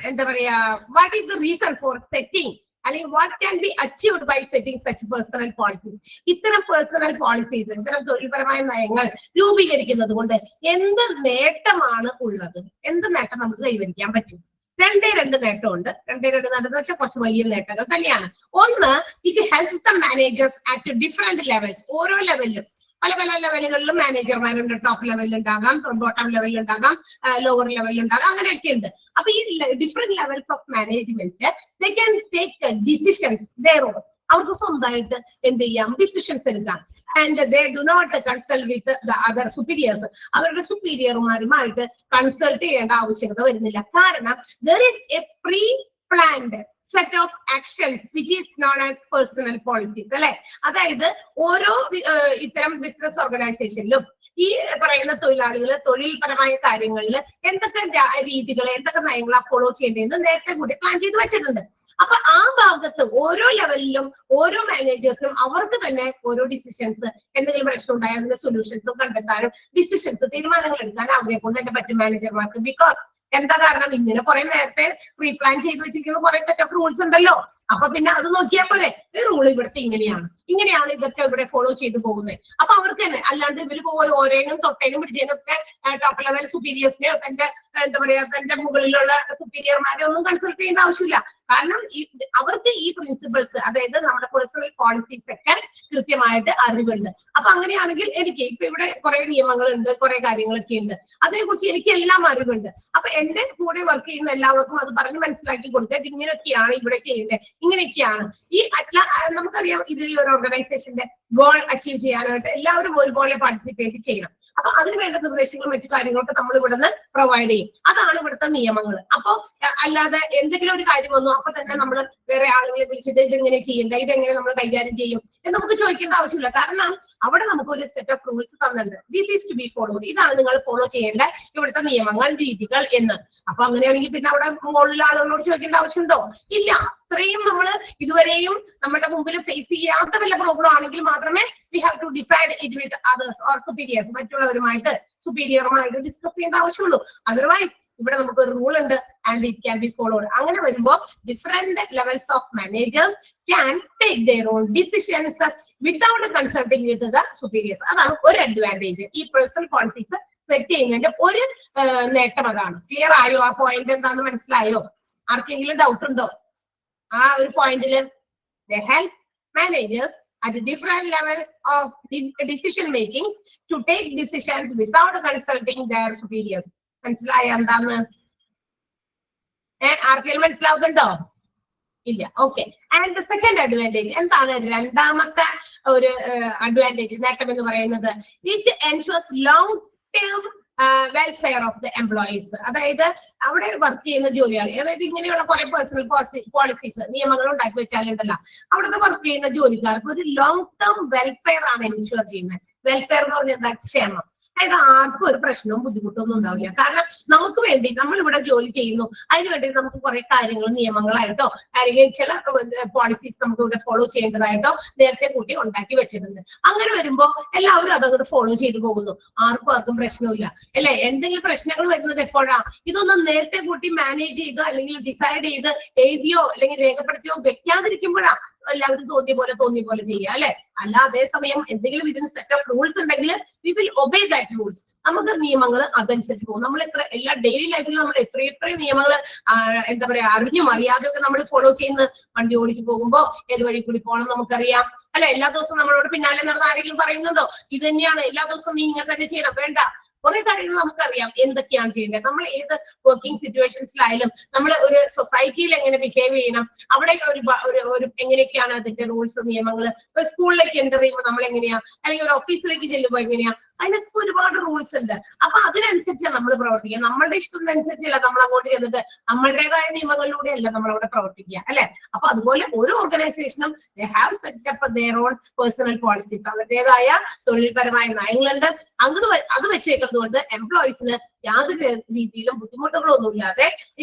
എന്താ പറയാ, what is the reason for setting, അല്ലെങ്കിൽ what can be achieved by setting such personal policies? ഇത്തരം പേഴ്സണൽ പോളിസീസ്, ഇത്തരം തൊഴിൽപരമായ നയങ്ങൾ രൂപീകരിക്കുന്നത് കൊണ്ട് എന്ത് നേട്ടമാണ് ഉള്ളത്? എന്ത് നേട്ടം നമുക്ക് കൈവരിക്കാൻ പറ്റും? രണ്ട് നേട്ടമുണ്ട്. രണ്ട് നേട്ടം എന്ന് വെച്ചാൽ കുറച്ച് വലിയ നേട്ടങ്ങൾ തന്നെയാണ്. ഒന്ന്, it helps the managers at different levels. ഓരോ ലെവലിലും പല പല ലെവലുകളിലും മാനേജർമാരുണ്ട്. ടോപ്പ് ലെവലിൽ ഉണ്ടാകാം, ബോട്ടം ലെവലിൽ ഉണ്ടാകാം, ലോവർ ലെവലിൽ ഉണ്ടാകാം, അങ്ങനെയൊക്കെ ഉണ്ട്. അപ്പൊ ഈ different levels of management they can take decisions their own. അവർക്ക് സ്വന്തമായിട്ട് എന്ത് ചെയ്യാം, ഡിസിഷൻസ് എടുക്കാം. And they do not consult with the other superiors. അവരുടെ സുപ്പീരിയർമാരുമായിട്ട് കൺസൾട്ട് ചെയ്യേണ്ട ആവശ്യകത വരുന്നില്ല. കാരണം there is a pre planned set of actions which is known as personal policies. അല്ലെ, അതായത് ഓരോ ഇത്തരം ബിസിനസ് ഓർഗനൈസേഷനിലും ഈ പറയുന്ന തൊഴിലാളികള് തൊഴിൽപരമായ കാര്യങ്ങളിൽ എന്തൊക്കെ രീതികൾ, എന്തൊക്കെ നയങ്ങളാ ഫോളോ ചെയ്യേണ്ടതെന്ന് നേരത്തെ കൂടി പ്ലാൻ ചെയ്ത് വെച്ചിട്ടുണ്ട്. അപ്പൊ ആ ഭാഗത്ത് ഓരോ ലെവലിലും ഓരോ മാനേജേഴ്സിനും അവർക്ക് തന്നെ ഓരോ ഡിസിഷൻസ്, എന്തെങ്കിലും പ്രശ്നം ഉണ്ടായാൽ അതിന്റെ സൊല്യൂഷൻസ് കണ്ടെത്താനും ഡിസിഷൻസ്, തീരുമാനങ്ങൾ എടുക്കാനും അവരെ കൊണ്ട് തന്നെ പറ്റും മാനേജർമാർക്ക്. ബിക്കോസ് എന്താ കാരണം, ഇങ്ങനെ കുറെ നേരത്തെ പ്രീ പ്ലാൻ ചെയ്ത് വെച്ചിരിക്കുന്ന കുറെ സെറ്റ് ഓഫ് റൂൾസ് ഉണ്ടല്ലോ. അപ്പൊ പിന്നെ അത് നോക്കിയാൽ പോലെ റൂൾ ഇവിടുത്തെ ഇങ്ങനെയാണ് ഇതൊക്കെ ഇവിടെ ഫോളോ ചെയ്ത് പോകുന്നത്. അപ്പൊ അവർക്ക് തന്നെ, അല്ലാണ്ട് ഇവര് പോയി ഓരോന്നും തൊട്ടേനും പിടിച്ചതിനും ഒക്കെ ടോപ്പ് ലെവൽ സുപ്പീരിയേഴ്സിനെയോ തന്റെ എന്താ പറയാ തന്റെ മുകളിലുള്ള സുപ്പീരിയർമാരെ ഒന്നും കൺസൾട്ട് ചെയ്യേണ്ട ആവശ്യമില്ല. കാരണം അവർക്ക് ഈ പ്രിൻസിപ്പിൾസ്, അതായത് നമ്മുടെ പേഴ്സണൽ പോളിസീസ് ഒക്കെ കൃത്യമായിട്ട് അറിവുണ്ട്. അപ്പൊ അങ്ങനെയാണെങ്കിൽ എനിക്ക് ഇപ്പൊ ഇവിടെ കുറെ നിയമങ്ങളുണ്ട്, കുറെ കാര്യങ്ങളൊക്കെ ഉണ്ട്, അതിനെ കുറിച്ച് എനിക്ക് എല്ലാം അറിവുണ്ട്. അപ്പൊ എന്റെ കൂടെ വർക്ക് ചെയ്യുന്ന എല്ലാവർക്കും അത് പറഞ്ഞ് മനസ്സിലാക്കി കൊടുക്കുക. ഇങ്ങനെയൊക്കെയാണ് ഇവിടെ ചെയ്യേണ്ടത്, ഇങ്ങനെയൊക്കെയാണ്. ഈ നമുക്കറിയാം, ഇത് ഈ ഒരു ഓർഗനൈസേഷന്റെ ഗോൾ അച്ചീവ് ചെയ്യാനായിട്ട് എല്ലാവരും ഒരുപോലെ പാർട്ടിസിപ്പേറ്റ് ചെയ്യണം. അപ്പൊ അതിന് വേണ്ട നിർദ്ദേശങ്ങളും മറ്റു കാര്യങ്ങളൊക്കെ നമ്മൾ ഇവിടുന്ന് പ്രൊവൈഡ് ചെയ്യും. അതാണ് ഇവിടുത്തെ നിയമങ്ങൾ. അപ്പൊ അല്ലാതെ എന്തെങ്കിലും ഒരു കാര്യം വന്നു അപ്പൊ തന്നെ നമ്മൾ വേറെ ആളുകളെ വിളിച്ചിട്ട് ഇതെങ്ങനെ ചെയ്യണ്ട, ഇതെങ്ങനെ നമ്മൾ കൈകാര്യം ചെയ്യും എന്ന് നമുക്ക് ചോദിക്കേണ്ട ആവശ്യമില്ല. കാരണം അവിടെ നമുക്ക് ഒരു സെറ്റ് ഓഫ് റൂൾസ് തന്നിട്ടുണ്ട്. This is to be followed. ഇതാണ് നിങ്ങൾ ഫോളോ ചെയ്യേണ്ട ഇവിടുത്തെ നിയമങ്ങൾ, രീതികൾ എന്ന്. അപ്പൊ അങ്ങനെയാണെങ്കിൽ പിന്നെ അവിടെ മുകളിലുള്ള ആളുകളോട് ചോദിക്കേണ്ട ആവശ്യമുണ്ടോ? ഇല്ല. ഇത്രയും നമ്മൾ ഇതുവരെയും നമ്മുടെ മുമ്പിൽ ഫേസ് ചെയ്യാത്ത വല്ല പ്രോബ്ലം ആണെങ്കിൽ മാത്രമേ we have to decide it with others or superiors. മറ്റുള്ളവരുമായിട്ട് സുപ്പീരിയറുമായിട്ട് ഡിസ്കസ് ചെയ്യേണ്ട ആവശ്യമുള്ളൂ. അതർവൈസ് ഇവിടെ നമുക്ക് ഒരു റൂൾ ഉണ്ട് and it can be followed. അങ്ങനെ വരുമ്പോൾ different levels of managers can take their own decisions without consulting with the superiors. അതാണ് ഒരു അഡ്വാൻറ്റേജ്. ഈ പേഴ്സണൽ പോളിസീസ് സെറ്റ് ചെയ്യുന്നതിന്റെ ഒരു നേട്ടം അതാണ്. ക്ലിയർ ആയോ? ആ പോയിന്റ് എന്താണെന്ന് മനസ്സിലായോ? ആർക്കെങ്കിലും ഡൗട്ട് ഉണ്ടോ ആ ഒരു പോയിന്റില്? They help managers at different levels of decision makings to take decisions without consulting their superiors. മനസ്സിലായോ എന്താന്ന്? ആർക്കെങ്കിലും മനസ്സിലാവുന്നുണ്ടോ? ഇല്ല. Okay. And the second advantage എന്താണ്? രണ്ടാമത്തെ ഒരു അഡ്വാൻറ്റേജ്, നേട്ടം എന്ന് പറയുന്നത് it ensures long term welfare of the employees. അതായത് അവിടെ വർക്ക് ചെയ്യുന്ന ജോലിയാണ്, അതായത് ഇങ്ങനെയുള്ള കുറെ പേഴ്സണൽ പോളിസീസ്, നിയമങ്ങൾ ഉണ്ടാക്കി വെച്ചാലുണ്ടല്ലോ, അവിടുത്തെ വർക്ക് ചെയ്യുന്ന ജോലിക്കാർക്ക് ഒരു ലോങ് ടേം വെൽഫെയർ ആണ് എൻഷുവർ ചെയ്യുന്നത്. വെൽഫെയർ എന്ന് പറഞ്ഞാൽ ക്ഷേമം. അതായത് ആർക്കും ഒരു പ്രശ്നവും ബുദ്ധിമുട്ടൊന്നും ഉണ്ടാവില്ല. കാരണം നമുക്ക് വേണ്ടി നമ്മൾ ഇവിടെ ജോലി ചെയ്യുന്നു, അതിന് വേണ്ടി നമുക്ക് കുറെ കാര്യങ്ങൾ നിയമങ്ങളായിട്ടോ അല്ലെങ്കിൽ ചില പോളിസീസ് നമുക്ക് ഇവിടെ ഫോളോ ചെയ്യേണ്ടതായിട്ടോ നേരത്തെ കൂട്ടി ഉണ്ടാക്കി വെച്ചിട്ടുണ്ട്. അങ്ങനെ വരുമ്പോ എല്ലാവരും അതങ്ങോട്ട് ഫോളോ ചെയ്തു പോകുന്നു, ആർക്കും പ്രശ്നമില്ല അല്ലെ. എന്തെങ്കിലും പ്രശ്നങ്ങൾ വരുന്നത് എപ്പോഴാ? ഇതൊന്നും നേരത്തെ കൂട്ടി മാനേജ് ചെയ്തോ അല്ലെങ്കിൽ ഡിസൈഡ് ചെയ്ത് എഴുതിയോ അല്ലെങ്കിൽ രേഖപ്പെടുത്തിയോ വെക്കാതിരിക്കുമ്പോഴാ എല്ലാവരും തോന്നിയ പോലെ ചെയ്യുക അല്ലെ. അല്ല അതേസമയം എന്തെങ്കിലും ഇതിന് സെറ്റ് ഓഫ് റൂൾസ് ഉണ്ടെങ്കിൽ we will obey that rules. നമുക്ക് നിയമങ്ങൾ അതനുസരിച്ച് പോകും. നമ്മൾ എല്ലാ ഡെയിലി ലൈഫിൽ നമ്മൾ എത്ര നിയമങ്ങൾ എന്താ പറയാ അറിഞ്ഞും അറിയാതെയൊക്കെ നമ്മൾ ഫോളോ ചെയ്യുന്ന. വണ്ടി ഓടിച്ചു പോകുമ്പോ ഏത് വഴി കൂടി പോകണം നമുക്കറിയാം അല്ലെ. എല്ലാ ദിവസവും നമ്മളോട് പിന്നാലെ നടന്ന ആരെങ്കിലും പറയുന്നുണ്ടോ ഇത് തന്നെയാണ് എല്ലാ ദിവസവും നീ ഇങ്ങനെ തന്നെ ചെയ്യണം? വേണ്ട. കുറെ കാര്യങ്ങൾ നമുക്കറിയാം എന്തൊക്കെയാണ് ചെയ്യേണ്ടത്. നമ്മൾ ഏത് വർക്കിംഗ് സിറ്റുവേഷൻസിലായാലും നമ്മൾ ഒരു സൊസൈറ്റിയിൽ എങ്ങനെ ബിഹേവ് ചെയ്യണം, അവിടെ ഒരു എങ്ങനെയൊക്കെയാണ് അതിന്റെ റൂൾസ് നിയമങ്ങൾ. ഒരു സ്കൂളിലേക്ക് എൻ്റർ ചെയ്യുമ്പോൾ നമ്മൾ എങ്ങനെയാ, അല്ലെങ്കിൽ ഒരു ഓഫീസിലേക്ക് ചെല്ലുമ്പോൾ എങ്ങനെയാ, അതിനൊക്കെ ഒരുപാട് റൂൾസ് ഉണ്ട്. അപ്പൊ അതിനനുസരിച്ചാണ് നമ്മൾ പ്രവർത്തിക്കുക. നമ്മളുടെ ഇഷ്ടത്തിനനുസരിച്ചല്ല നമ്മൾ അങ്ങോട്ട് ചെന്നിട്ട് നമ്മളുടേതായ നിയമങ്ങളിലൂടെ അല്ല നമ്മൾ അവിടെ പ്രവർത്തിക്കുക അല്ലെ. അപ്പൊ അതുപോലെ ഓരോ ഓർഗനൈസേഷനും have set up there own personal policies. അവരുടേതായ തൊഴിൽപരമായ നയങ്ങളുണ്ട്. അത് വെച്ചേക്കുന്നത് കൊണ്ട് എംപ്ലോയീസിന് യാതൊരു രീതിയിലും ബുദ്ധിമുട്ടുകളൊന്നുമില്ലാതെ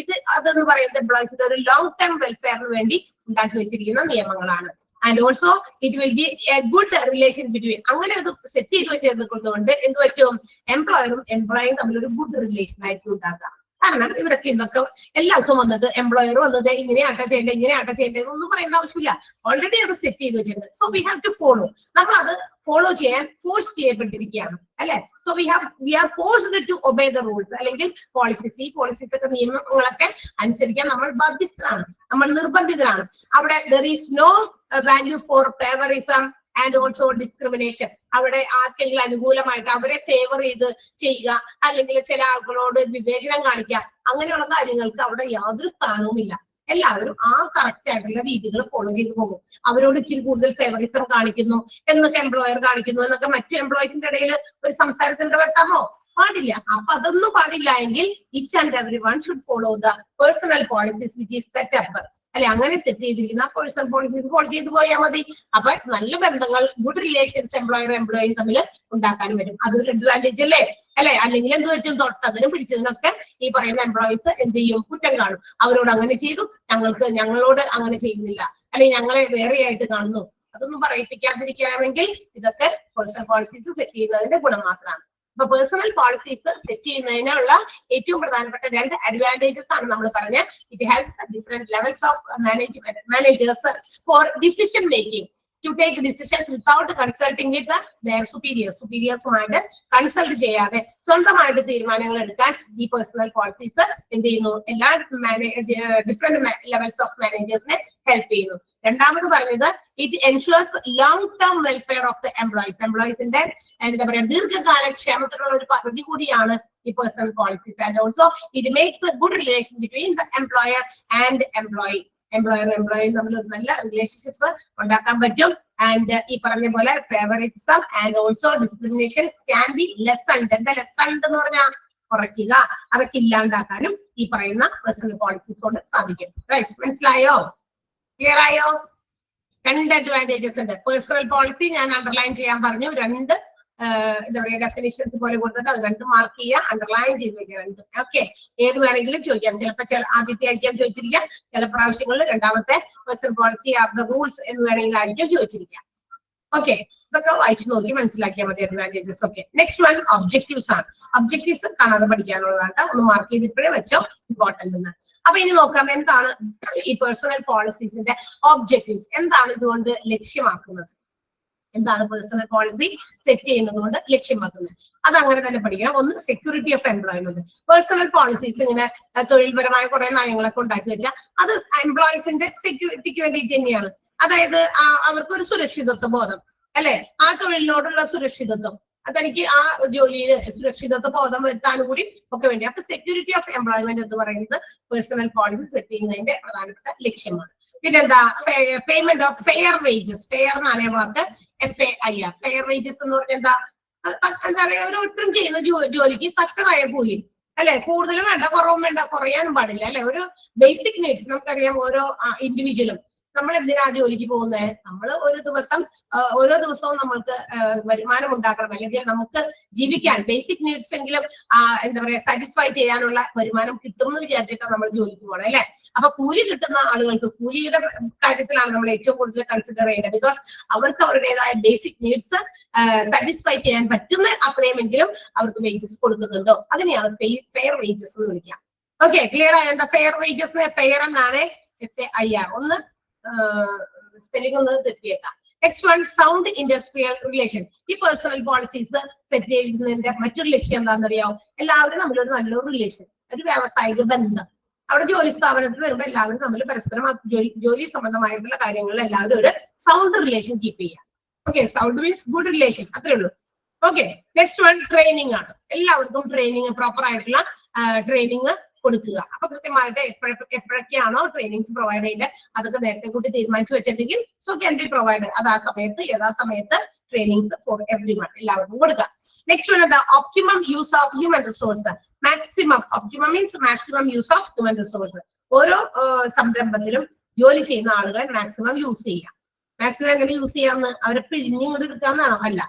അതെന്ന് പറയുന്നത് എംപ്ലോയീസിന്റെ ഒരു ലോങ് ടേം വെൽഫെയറിന് വേണ്ടി ഉണ്ടാക്കി വെച്ചിരിക്കുന്ന നിയമങ്ങളാണ്. And also it will be A good relation between. അങ്ങനെ അത് സെറ്റ് ചെയ്ത് വെച്ചിരുന്നത് എന്ത് പറ്റും? എംപ്ലോയറും എംപ്ലോയിയും തമ്മിൽ ഒരു ഗുഡ് റിലേഷൻ ആയിരിക്കും ഉണ്ടാക്കുക. കാരണം ഇവരൊക്കെ ഇന്നൊക്കെ എല്ലാ ദിവസവും വന്നത് എംപ്ലോയർ വന്നത് ഇങ്ങനെ ആട്ട ചെയ്യേണ്ടത് ഒന്നും പറയേണ്ട ആവശ്യമില്ല. ഓൾറെഡി അത് സെറ്റ് ചെയ്ത് വെച്ചിട്ടുണ്ട്. So we have to follow. നമ്മൾ അത് ഫോളോ ചെയ്യാൻ ഫോഴ്സ് ചെയ്യപ്പെട്ടിരിക്കുകയാണ് അല്ലെ. So we are forced to obey the rules അല്ലെങ്കിൽ പോളിസീസ്. ഈ പോളിസീസ് ഒക്കെ നിയമങ്ങളൊക്കെ അനുസരിക്കാൻ നമ്മൾ ബാധ്യസ്ഥരാണ്, നമ്മൾ നിർബന്ധിതരാണ്. അവിടെ there is no value for favouritism and also discrimination. അവിടെ ആർക്കെങ്കിലും അനുകൂലമായിട്ട് അവരെ ഫേവർ ചെയ്ത് ചെയ്യുക അല്ലെങ്കിൽ ചില ആളുകളോട് വിവേചനം കാണിക്കുക, അങ്ങനെയുള്ള കാര്യങ്ങൾക്ക് അവിടെ യാതൊരു സ്ഥാനവുമില്ല. എല്ലാവരും ആ കറക്റ്റ് ആയിട്ടുള്ള രീതികൾ ഫോളോ ചെയ്തു പോകും. അവരോട് ഇച്ചിരി കൂടുതൽ ഫേവറിസം കാണിക്കുന്നു എന്നൊക്കെ എംപ്ലോയർ കാണിക്കുന്നു എന്നൊക്കെ മറ്റു എംപ്ലോയീസിന്റെ ഇടയിൽ ഒരു സംസാരത്തിന്റെ വരുത്താമോ? പാടില്ല. അപ്പൊ അതൊന്നും പാടില്ല എങ്കിൽ each and everyone should follow the personal policies which is set up അല്ലെ. അങ്ങനെ സെറ്റ് ചെയ്തിരിക്കുന്ന പേഴ്സണൽ പോളിസീസ് ഫോളോ ചെയ്ത് പോയാൽ മതി. അപ്പൊ നല്ല ബന്ധങ്ങൾ, ഗുഡ് റിലേഷൻസ് എംപ്ലോയറും തമ്മിൽ ഉണ്ടാക്കാനും വരും. അതൊരു അഡ്വാൻറ്റേജ് അല്ലേ. അല്ലെങ്കിൽ എന്ത് പറ്റും? തൊട്ടതിനും പിടിച്ചതിനൊക്കെ ഈ പറയുന്ന എംപ്ലോയീസ് എന്ത് ചെയ്യും? കുറ്റം കാണും. അവരോട് അങ്ങനെ ചെയ്തു, ഞങ്ങളോട് അങ്ങനെ ചെയ്യുന്നില്ല, അല്ലെങ്കിൽ ഞങ്ങളെ വേറെയായിട്ട് കാണുന്നു. അതൊന്നും പറയിപ്പിക്കാതിരിക്കുകയാണെങ്കിൽ ഇതൊക്കെ പേഴ്സണൽ പോളിസീസ് സെറ്റ് ചെയ്യുന്നതിന്റെ ഗുണം മാത്രമാണ്. അപ്പൊ പേഴ്സണൽ പോളിസീസ് സെറ്റ് ചെയ്യുന്നതിനുള്ള ഏറ്റവും പ്രധാനപ്പെട്ട 2 അഡ്വാൻറ്റേജസ് ആണ് നമ്മൾ പറഞ്ഞ. It helps different levels of managers for decision making to take decisions without consulting with their superiors-ഉമായിട്ട് കൺസൾട്ട് ചെയ്യാതെ സ്വന്തമായിട്ട് തീരുമാനങ്ങൾ എടുക്കാൻ ഈ പേഴ്സണൽ പോളിസീസ് എന്ത് ചെയ്യുന്നു? എല്ലാ ഡിഫറെന്റ് ലെവൽസ് ഓഫ് മാനേജേഴ്സിനെ ഹെൽപ്പ് ചെയ്യുന്നു. രണ്ടാമത് പറഞ്ഞത് it ensures long term welfare of the എംപ്ലോയീസിന്റെ എന്താ പറയാ ദീർഘകാല ക്ഷേമത്തിനുള്ള ഒരു പദ്ധതി കൂടിയാണ് ഈ personal policies. And also it makes a good relation between the employer and employee. എംപ്ലോയറും തമ്മിൽ ഒരു നല്ല റിലേഷൻഷിപ്പ് ഉണ്ടാക്കാൻ പറ്റും. ആൻഡ് ഈ പറഞ്ഞ പോലെ favouritism and also discrimination can be lessened. എന്താ ലെസ്സൺഡ് എന്ന് പറഞ്ഞാൽ കുറയ്ക്കുക, അതൊക്കെ ഇല്ലാണ്ടാക്കാനും ഈ പറയുന്ന പേഴ്സണൽ പോളിസീസ് കൊണ്ട് സാധിക്കും. റൈറ്റ്, മനസ്സിലായോ? ക്ലിയർ ആയോ? 2 അഡ്വാൻറ്റേജസ് ഉണ്ട്. പേഴ്സണൽ പോളിസി ഞാൻ അണ്ടർലൈൻ ചെയ്യാൻ പറഞ്ഞു. 2 എന്താ പറയുക ഡെഫിനിഷൻസ് പോലെ കൊടുത്തിട്ട് അത് 2 മാർക്ക് ചെയ്യുക, അണ്ടർലൈൻ ചെയ്ത് വെക്കുക 2. ഓക്കെ, ഏത് വേണമെങ്കിലും ചോദിക്കാം. ചിലപ്പോൾ ആദ്യത്തെ ആയിരിക്കാം ചോദിച്ചിരിക്കാം, ചില പ്രാവശ്യങ്ങളിൽ രണ്ടാമത്തെ personal policy are the rules എന്ന് വേണമെങ്കിലായിരിക്കും ചോദിച്ചിരിക്കാം. ഓക്കെ, ഇതൊക്കെ വായിച്ചു നോക്കി മനസ്സിലാക്കിയാൽ മതി advantages. Okay, next one objectives ആണ്. ഒബ്ജക്റ്റീവ്സ് കാണാതെ പഠിക്കാനുള്ളതാണ്. ഒന്ന് മാർക്ക് ചെയ്ത് ഇപ്പോഴേ വെച്ചോ, ഇമ്പോർട്ടന്റ് എന്ന്. അപ്പൊ ഇനി നോക്കാം എന്താണ് ഈ പേഴ്സണൽ പോളിസീസിന്റെ ഒബ്ജക്റ്റീവ്സ്, എന്താണ് ഇതുകൊണ്ട് ലക്ഷ്യമാക്കുന്നത്, എന്താണ് പേഴ്സണൽ പോളിസി സെറ്റ് ചെയ്യുന്നത് കൊണ്ട് ലക്ഷ്യമാക്കുന്നത്. അത് അങ്ങനെ തന്നെ പഠിക്കണം. ഒന്ന് security of employment. Personal policies ഇങ്ങനെ തൊഴിൽപരമായ കുറെ നയങ്ങളൊക്കെ ഉണ്ടാക്കി വെച്ചാൽ അത് എംപ്ലോയീസിന്റെ സെക്യൂരിറ്റിക്ക് വേണ്ടിയിട്ട് തന്നെയാണ്. അതായത് അവർക്കൊരു സുരക്ഷിതത്വ ബോധം അല്ലെ, ആ തൊഴിലിനോടുള്ള സുരക്ഷിതത്വം, അതെനിക്ക് ആ ജോലിയിൽ സുരക്ഷിതത്വ ബോധം വരുത്താനും കൂടി ഒക്കെ വേണ്ടി. അപ്പൊ സെക്യൂരിറ്റി ഓഫ് എംപ്ലോയ്മെന്റ് എന്ന് പറയുന്നത് പേഴ്സണൽ പോളിസി സെറ്റ് ചെയ്യുന്നതിന്റെ പ്രധാനപ്പെട്ട ലക്ഷ്യമാണ്. പിന്നെന്താ? Payment of fair wages. Fair എന്നാണ് വാക്ക്, FAIR. ഫെയർ വേജസ് എന്ന് പറഞ്ഞാൽ എന്താ പറയാ, ഓരോരുത്തരും ചെയ്യുന്ന ജോലിക്ക് തക്കതായ കൂലി അല്ലെ. കൂടുതലും വേണ്ട, കുറവും വേണ്ട, കുറയാനും പാടില്ല അല്ലെ. ഒരു ബേസിക് നീഡ്സ് നമുക്കറിയാം. ഓരോ ഇൻഡിവിജ്വലും നമ്മൾ എന്തിനാ ജോലിക്ക് പോകുന്നത്? നമ്മൾ ഓരോ ദിവസവും നമ്മൾക്ക് വരുമാനം ഉണ്ടാക്കണം, അല്ലെങ്കിൽ നമുക്ക് ജീവിക്കാൻ ബേസിക് നീഡ്സ് എങ്കിലും എന്താ പറയാ സാറ്റിസ്ഫൈ ചെയ്യാനുള്ള വരുമാനം കിട്ടും എന്ന് വിചാരിച്ചിട്ടാണ് നമ്മൾ ജോലിക്ക് പോകണം, അല്ലെ? അപ്പൊ കൂലി കിട്ടുന്ന ആളുകൾക്ക് കൂലിയുടെ കാര്യത്തിലാണ് നമ്മൾ ഏറ്റവും കൂടുതൽ കൺസിഡർ ചെയ്യേണ്ടത്. ബിക്കോസ് അവർക്ക് അവരുടേതായ ബേസിക് നീഡ്സ് സാറ്റിസ്ഫൈ ചെയ്യാൻ പറ്റുന്ന അത്രയുമെങ്കിലും അവർക്ക് വേജസ് കൊടുക്കുന്നുണ്ടോ, അതിനെയാണ് ഫെയർ വേജസ് എന്ന് വിളിക്കുക. ഓക്കെ, ക്ലിയർ ആയ? എന്താ ഫെയർ വേജസ്? ഫെയർ എന്നാണ് FAIR. ഒന്ന് സ്പെല്ലിംഗ് ഒന്ന് തെറ്റിയേക്കാം. Next one, sound industrial relation. ഈ പേഴ്സണൽ പോളിസീസ് സെറ്റ് ചെയ്യുന്നതിന്റെ മറ്റൊരു ലക്ഷ്യം എന്താണെന്നറിയാമോ? എല്ലാവരും തമ്മിലൊരു നല്ലൊരു റിലേഷൻ, ഒരു വ്യാവസായിക ബന്ധം. അവിടെ ജോലി സ്ഥാപനത്തിൽ വരുമ്പോൾ എല്ലാവരും തമ്മിൽ പരസ്പരം ജോലി സംബന്ധമായിട്ടുള്ള കാര്യങ്ങളിൽ എല്ലാവരും ഒരു സൗണ്ട് റിലേഷൻ കീപ്പ് ചെയ്യുക. Okay, sound means good relation, അത്രേ ഉള്ളൂ. ഓക്കെ, നെക്സ്റ്റ് വൺ ട്രെയിനിങ് ആണ്. എല്ലാവർക്കും ട്രെയിനിങ്, പ്രോപ്പർ ആയിട്ടുള്ള ട്രെയിനിങ് കൊടുക്കുക. അപ്പൊ കൃത്യമായിട്ട് എപ്പോഴൊക്കെയാണോ ട്രെയിനിങ്സ് പ്രൊവൈഡ് ചെയ്യേണ്ടത് അതൊക്കെ നേരത്തെ കൂട്ടി തീരുമാനിച്ചു വെച്ചിട്ടുണ്ടെങ്കിൽ സോ ക്യാൻ ബി പ്രൊവൈഡ്. അത് ആ സമയത്ത് യഥാസമയത്ത് ട്രെയിനിങ്സ് ഫോർ എവ്രി വൺ എല്ലാവർക്കും കൊടുക്കുക. നെക്സ്റ്റ് വൺ എന്താ? Optimum use of human resource. Maximum, optimum means maximum use of human resource. ഓരോ സംരംഭത്തിലും ജോലി ചെയ്യുന്ന ആളുകളെ മാക്സിമം യൂസ് ചെയ്യാം. മാക്സിമം എങ്ങനെ യൂസ് ചെയ്യാമെന്ന്? അവരെ പിഴിഞ്ഞിങ്ങോട്ട് എടുക്കാമെന്നാണോ? അല്ല,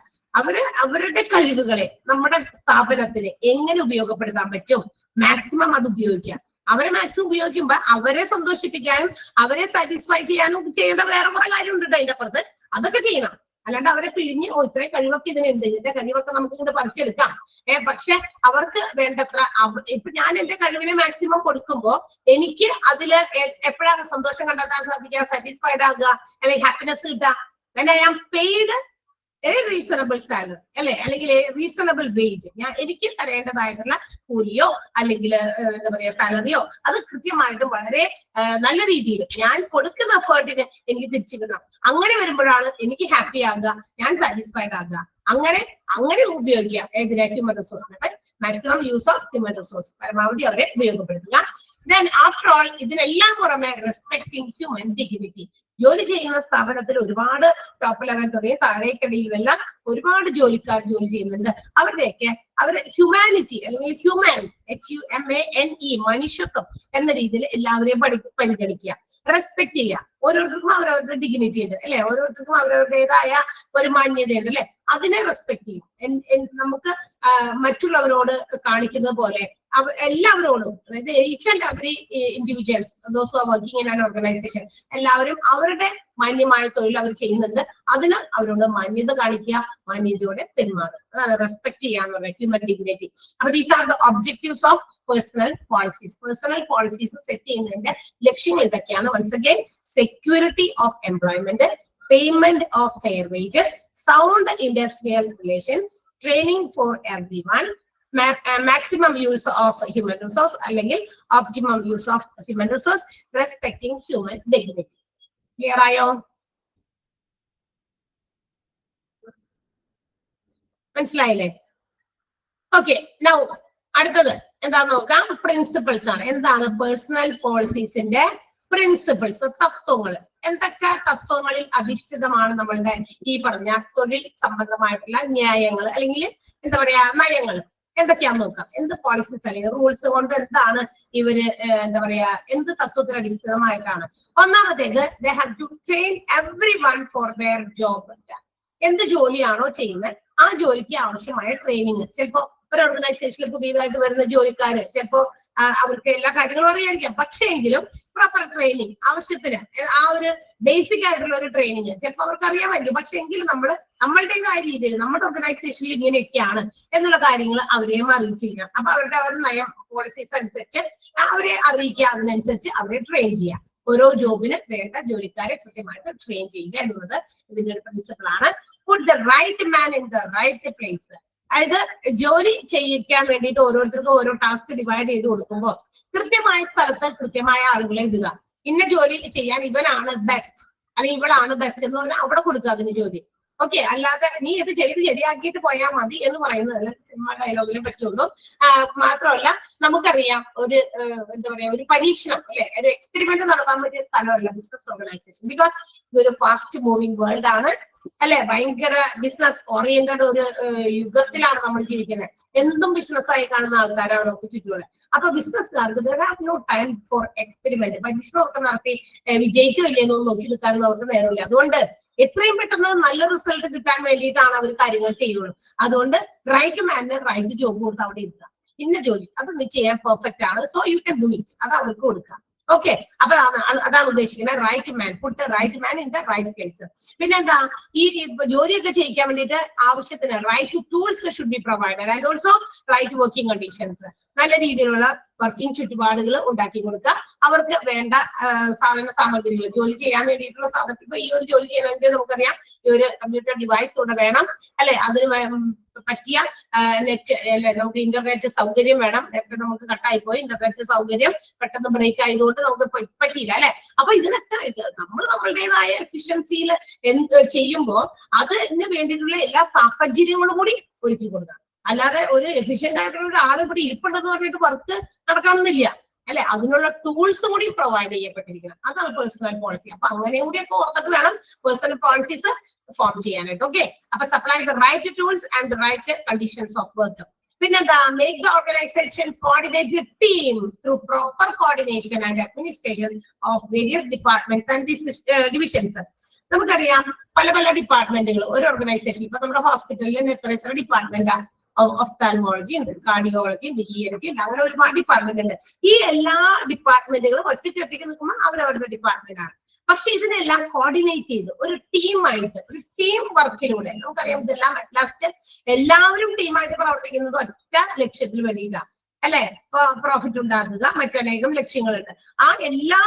അവരുടെ കഴിവുകളെ നമ്മുടെ സ്ഥാപനത്തിന് എങ്ങനെ ഉപയോഗപ്പെടുത്താൻ പറ്റും മാക്സിമം അത് ഉപയോഗിക്കാം. അവരെ മാക്സിമം ഉപയോഗിക്കുമ്പോ അവരെ സന്തോഷിപ്പിക്കാനും അവരെ സാറ്റിസ്ഫൈ ചെയ്യാനും ചെയ്യേണ്ട വേറെ കുറെ കാര്യമുണ്ട് അതിന്റെ അപ്പുറത്ത്. അതൊക്കെ ചെയ്യണം. അല്ലാണ്ട് അവരെ പിഴിഞ്ഞ് ഇത്രയും കഴിവൊക്കെ ഇതിനുണ്ട്, ഇതിന്റെ കഴിവൊക്കെ നമുക്ക് ഇങ്ങോട്ട് പറിച്ചെടുക്കാം. പക്ഷെ അവർക്ക് വേണ്ടത്ര ഇപ്പൊ ഞാൻ എന്റെ കഴിവിനെ മാക്സിമം കൊടുക്കുമ്പോ എനിക്ക് അതില് എപ്പോഴാണ് സന്തോഷം കണ്ടെത്താൻ സാധിക്കുക, സാറ്റിസ്ഫൈഡ് ആകുക, അല്ലെങ്കിൽ ഹാപ്പിനെസ് കിട്ടുക? when I am paid a reasonable salary, അല്ലെ, അല്ലെങ്കിൽ റീസണബിൾ വേജ്. എനിക്ക് തരേണ്ടതായിട്ടുള്ള കൂലിയോ അല്ലെങ്കിൽ എന്താ പറയാ സാലറിയോ അത് കൃത്യമായിട്ടും വളരെ നല്ല രീതിയിൽ ഞാൻ കൊടുക്കുന്ന എഫേർട്ടിന് എനിക്ക് തിരിച്ചു കിട്ടണം. അങ്ങനെ വരുമ്പോഴാണ് എനിക്ക് ഹാപ്പി ആകുക, ഞാൻ സാറ്റിസ്ഫൈഡ് ആകുക. അങ്ങനെ ഉപയോഗിക്കുക ഏതിനെ? ഹ്യൂമൻ റിസോഴ്സിനെ. Maximum use of human resource, പരമാവധി അവരെ ഉപയോഗപ്പെടുത്തുക. ദെൻ ആഫ്റ്റർ ഓൾ ഇതിനെല്ലാം പുറമെ റെസ്പെക്ടിങ് ഹ്യൂമൻ ഡിഗ്നിറ്റി. ജോലി ചെയ്യുന്ന സ്ഥാപനത്തിൽ ഒരുപാട് ടോപ്പ് ലെവൽ തുടങ്ങിയ താഴേക്കടിയിലെല്ലാം ഒരുപാട് ജോലിക്കാർ ജോലി ചെയ്യുന്നുണ്ട്. അവരുടെയൊക്കെ ഹ്യൂമാനിറ്റി അല്ലെങ്കിൽ ഹ്യൂമൻ HUMANE മനുഷ്യത്വം എന്ന രീതിയിൽ എല്ലാവരെയും പരിഗണിക്കുക, റെസ്പെക്ട് ചെയ്യുക. ഓരോരുത്തർക്കും അവരവരുടെ ഡിഗ്നിറ്റി ഉണ്ട്, അല്ലെ? ഓരോരുത്തർക്കും അവരവരുടേതായ ഒരു മാന്യതയുണ്ട്, അല്ലെ? അതിനെ റെസ്പെക്ട് ചെയ്യും. നമുക്ക് മറ്റുള്ളവരോട് കാണിക്കുന്ന പോലെ എല്ലാവരോടും, അതായത് each and every individuals those who are working in an organisation, എല്ലാവരും അവരുടെ മാന്യമായ തൊഴിൽ അവർ ചെയ്യുന്നുണ്ട്, അതിന് അവരോട് മാന്യത കാണിക്കുക, മാന്യതയോടെ പെരുമാറുക. അതാണ് റെസ്പെക്ട് ചെയ്യുക എന്ന് പറയുന്നത്, ഹ്യൂമൻ ഡിഗ്നിറ്റി. അപ്പൊ these are the objectives of personnel policies. Personnel policies set ചെയ്യുന്നതിന്റെ ലക്ഷ്യങ്ങൾ ഇതൊക്കെയാണ്. Once again, security of employment, payment of fair wages, sound industrial relation, training for everyone, maximum use of human resource അല്ലെങ്കിൽ optimum use of human resource, respecting human dignity. Clear ആയോ? മനസ്സിലായില്ലേ? Okay, now അടുത്തത് എന്താന്ന് നോക്കാം. Principles ആണ്. എന്താണ് personal പോളിസീസിന്റെ principles? തത്വങ്ങൾ. എന്തൊക്കെ തത്വങ്ങളിൽ അധിഷ്ഠിതമാണ് നമ്മളുടെ ഈ പറഞ്ഞ തൊഴിൽ സംബന്ധമായിട്ടുള്ള ന്യായങ്ങൾ അല്ലെങ്കിൽ എന്താ പറയാ നയങ്ങൾ? എന്തൊക്കെയാന്ന് നോക്കാം. എന്ത് പോളിസീസ് അല്ലെങ്കിൽ റൂൾസ് കൊണ്ട് എന്താണ് ഇവര് എന്താ പറയാ എന്ത് തത്വത്തിൽ അടിസ്ഥാനമായിട്ടാണ്? ഒന്നാമത്തേത്, they have to train everyone for their job. എന്ത് ജോലിയാണോ ചെയ്യുന്നത് ആ ജോലിക്ക് ആവശ്യമായ ട്രെയിനിങ്. ചിലപ്പോ ഒരു ഓർഗനൈസേഷനിൽ പുതിയതായിട്ട് വരുന്ന ജോലിക്കാര് ചിലപ്പോ അവർക്ക് എല്ലാ കാര്യങ്ങളും അറിയാതിരിക്കാം, പക്ഷേ എങ്കിലും പ്രോപ്പർ ട്രെയിനിങ് ആവശ്യത്തിന് ആ ഒരു ബേസിക് ആയിട്ടുള്ള ഒരു ട്രെയിനിങ് ചിലപ്പോൾ അവർക്ക് അറിയാമായിരിക്കും, പക്ഷെ എങ്കിലും നമ്മളുടേതായ രീതിയിൽ നമ്മുടെ ഓർഗനൈസേഷനിൽ ഇങ്ങനെയൊക്കെയാണ് എന്നുള്ള കാര്യങ്ങൾ അവരെയും അറിയിച്ചിരിക്കണം. അപ്പൊ അവരുടെ നയം പോളിസീസ് അനുസരിച്ച് അവരെ അറിയിക്കുക, അതിനനുസരിച്ച് അവരെ ട്രെയിൻ ചെയ്യുക. ഓരോ ജോബിന് വേണ്ട ജോലിക്കാരെ കൃത്യമായിട്ട് ട്രെയിൻ ചെയ്യുക എന്നുള്ളത് ഇതിന്റെ ഒരു പ്രിൻസിപ്പിൾ ആണ്. Put the right man in the right place. അതായത് ജോലി ചെയ്യിക്കാൻ വേണ്ടിയിട്ട് ഓരോരുത്തർക്കും ഓരോ ടാസ്ക് ഡിവൈഡ് ചെയ്ത് കൊടുക്കുമ്പോൾ കൃത്യമായ സ്ഥലത്ത് കൃത്യമായ ആളുകളെ ഇടുക. ഇന്ന ജോലി ചെയ്യാൻ ഇവനാണ് ബെസ്റ്റ് അല്ലെങ്കിൽ ഇവളാണ് ബെസ്റ്റ് എന്ന് പറഞ്ഞാൽ അവിടെ കൊടുക്കുക അതിന് ജോലി. ഓക്കെ, അല്ലാതെ നീ ഇത് ചെയ്ത് ശരിയാക്കിയിട്ട് പോയാൽ മതി എന്ന് പറയുന്നത് സിനിമ ഡയലോഗിലും പറ്റുള്ളൂ. മാത്രമല്ല നമുക്കറിയാം ഒരു എന്താ പറയാ ഒരു പരീക്ഷണം അല്ലെ, ഒരു എക്സ്പെരിമെന്റ് നടത്താൻ പറ്റിയ സ്ഥലമല്ല ബിസിനസ് ഓർഗനൈസേഷൻ. ബിക്കോസ് ഇതൊരു ഫാസ്റ്റ് മൂവിങ് വേൾഡ് ആണ് അല്ലെ, ഭയങ്കര ബിസിനസ് ഓറിയന്റഡ് ഒരു യുഗത്തിലാണ് നമ്മൾ ജീവിക്കുന്നത്. എന്തും ബിസിനസ് ആയി കാണുന്ന ആൾക്കാരാണ് നമുക്ക് ചുറ്റുമുള്ളത്. അപ്പൊ ബിസിനസ്സുകാർക്ക് നോ ടൈം ഫോർ എക്സ്പെരിമെന്റ്. പരീക്ഷണമൊക്കെ നടത്തി വിജയിക്കില്ലെന്നോ നോക്കി നിൽക്കാനൊന്നും അവർക്ക് നേരമില്ല. അതുകൊണ്ട് എത്രയും പെട്ടെന്ന് നല്ല റിസൾട്ട് കിട്ടാൻ വേണ്ടിയിട്ടാണ് അവർ കാര്യങ്ങൾ ചെയ്യുള്ളൂ. അതുകൊണ്ട് റൈറ്റ് മാനിന് റൈറ്റ് ജോബ് കൊടുത്ത് അവിടെ ഇരുത്തുക. ഇന്ന ജോലി അത് നീ ചെയ്യാൻ പെർഫെക്റ്റ് ആണ്, so you can do it, അത് അവർക്ക് കൊടുക്കാം. ഓക്കെ, അപ്പൊ അതാണ് ഉദ്ദേശിക്കുന്നത്. Right man, put right man in the right place. പിന്നെന്താ, ഈ ജോലിയൊക്കെ ചെയ്യിക്കാൻ വേണ്ടിയിട്ട് ആവശ്യത്തിന് right tools should be provided and also right working conditions. നല്ല രീതിയിലുള്ള വർക്കിംഗ് ചുറ്റുപാടുകൾ ഉണ്ടാക്കി കൊടുക്കുക. അവർക്ക് വേണ്ട സാധന സാമഗ്രികൾ, ജോലി ചെയ്യാൻ വേണ്ടിയിട്ടുള്ള സാധനം. ഇപ്പൊ ഈ ഒരു ജോലി ചെയ്യണമെങ്കിൽ നമുക്കറിയാം ഈ ഒരു കമ്പ്യൂട്ടർ ഡിവൈസ് കൂടെ വേണം അല്ലെ, അതിന് പറ്റിയ നെറ്റ് അല്ലെ, നമുക്ക് ഇന്റർനെറ്റ് സൗകര്യം വേണം. നേരത്തെ നമുക്ക് കട്ടായി പോയി ഇന്റർനെറ്റ് സൗകര്യം, പെട്ടെന്ന് ബ്രേക്ക് ആയതുകൊണ്ട് നമുക്ക് പറ്റിയില്ല അല്ലെ. അപ്പൊ ഇതിനൊക്കെ നമ്മൾ നമ്മളുടേതായ എഫിഷ്യൻസിയിൽ ചെയ്യുമ്പോൾ അതിന് വേണ്ടിയിട്ടുള്ള എല്ലാ സാഹചര്യങ്ങളും കൂടി ഒരുക്കി കൊടുക്കണം. അല്ലാതെ ഒരു എഫിഷ്യന്റ് ആയിട്ടുള്ള ഒരാൾ ഇവിടെ ഇരിപ്പുണ്ടെന്ന് പറഞ്ഞിട്ട് വർക്ക് നടക്കണമെന്നില്ല അല്ലെ. അതിനുള്ള ടൂൾസ് കൂടി പ്രൊവൈഡ് ചെയ്യപ്പെട്ടിരിക്കണം. അതാണ് പേഴ്സണൽ പോളിസി. അപ്പൊ അങ്ങനെ കൂടിയൊക്കെ ഓർത്തിട്ട് വേണം പേഴ്സണൽ പോളിസീസ് ഫോം ചെയ്യാനായിട്ട്. ഓക്കെ, അപ്പൊ supply the right tools and the right conditions of work. പിന്നെന്താ, make the organisation coordinated team through proper coordination and administration of various departments and divisions. നമുക്കറിയാം പല പല ഡിപ്പാർട്ട്മെന്റുകൾ ഒരു ഓർഗനൈസേഷൻ. ഇപ്പൊ നമ്മുടെ ഹോസ്പിറ്റലിൽ എത്ര ഡിപ്പാർട്ട്മെന്റാണ്? ഒഫ്താൽമോളജി ഉണ്ട്, കാർഡിയോളജി ഉണ്ട്, ഹിയറജി ഉണ്ട്, അങ്ങനെ ഒരുപാട് ഡിപ്പാർട്ട്മെന്റ് ഉണ്ട്. ഈ എല്ലാ ഡിപ്പാർട്ട്മെന്റുകളും ഒറ്റയ്ക്ക് നിൽക്കുമ്പോൾ അവരവരുടെ ഡിപ്പാർട്ട്മെന്റ് ആണ്. പക്ഷെ ഇതിനെല്ലാം കോർഡിനേറ്റ് ചെയ്ത് ഒരു ടീമായിട്ട്, ഒരു ടീം വർക്കിലൂടെ, നമുക്കറിയാം ഇതെല്ലാം ലാസ്റ്റ് എല്ലാവരും ടീമായിട്ട് പ്രവർത്തിക്കുന്നത് ഒറ്റ ലക്ഷ്യത്തിന് വേണ്ടിയിട്ടാണ് അല്ലെ, പ്രോഫിറ്റ് ഉണ്ടാക്കുക, മറ്റനേകം ലക്ഷ്യങ്ങളുണ്ട്. ആ എല്ലാ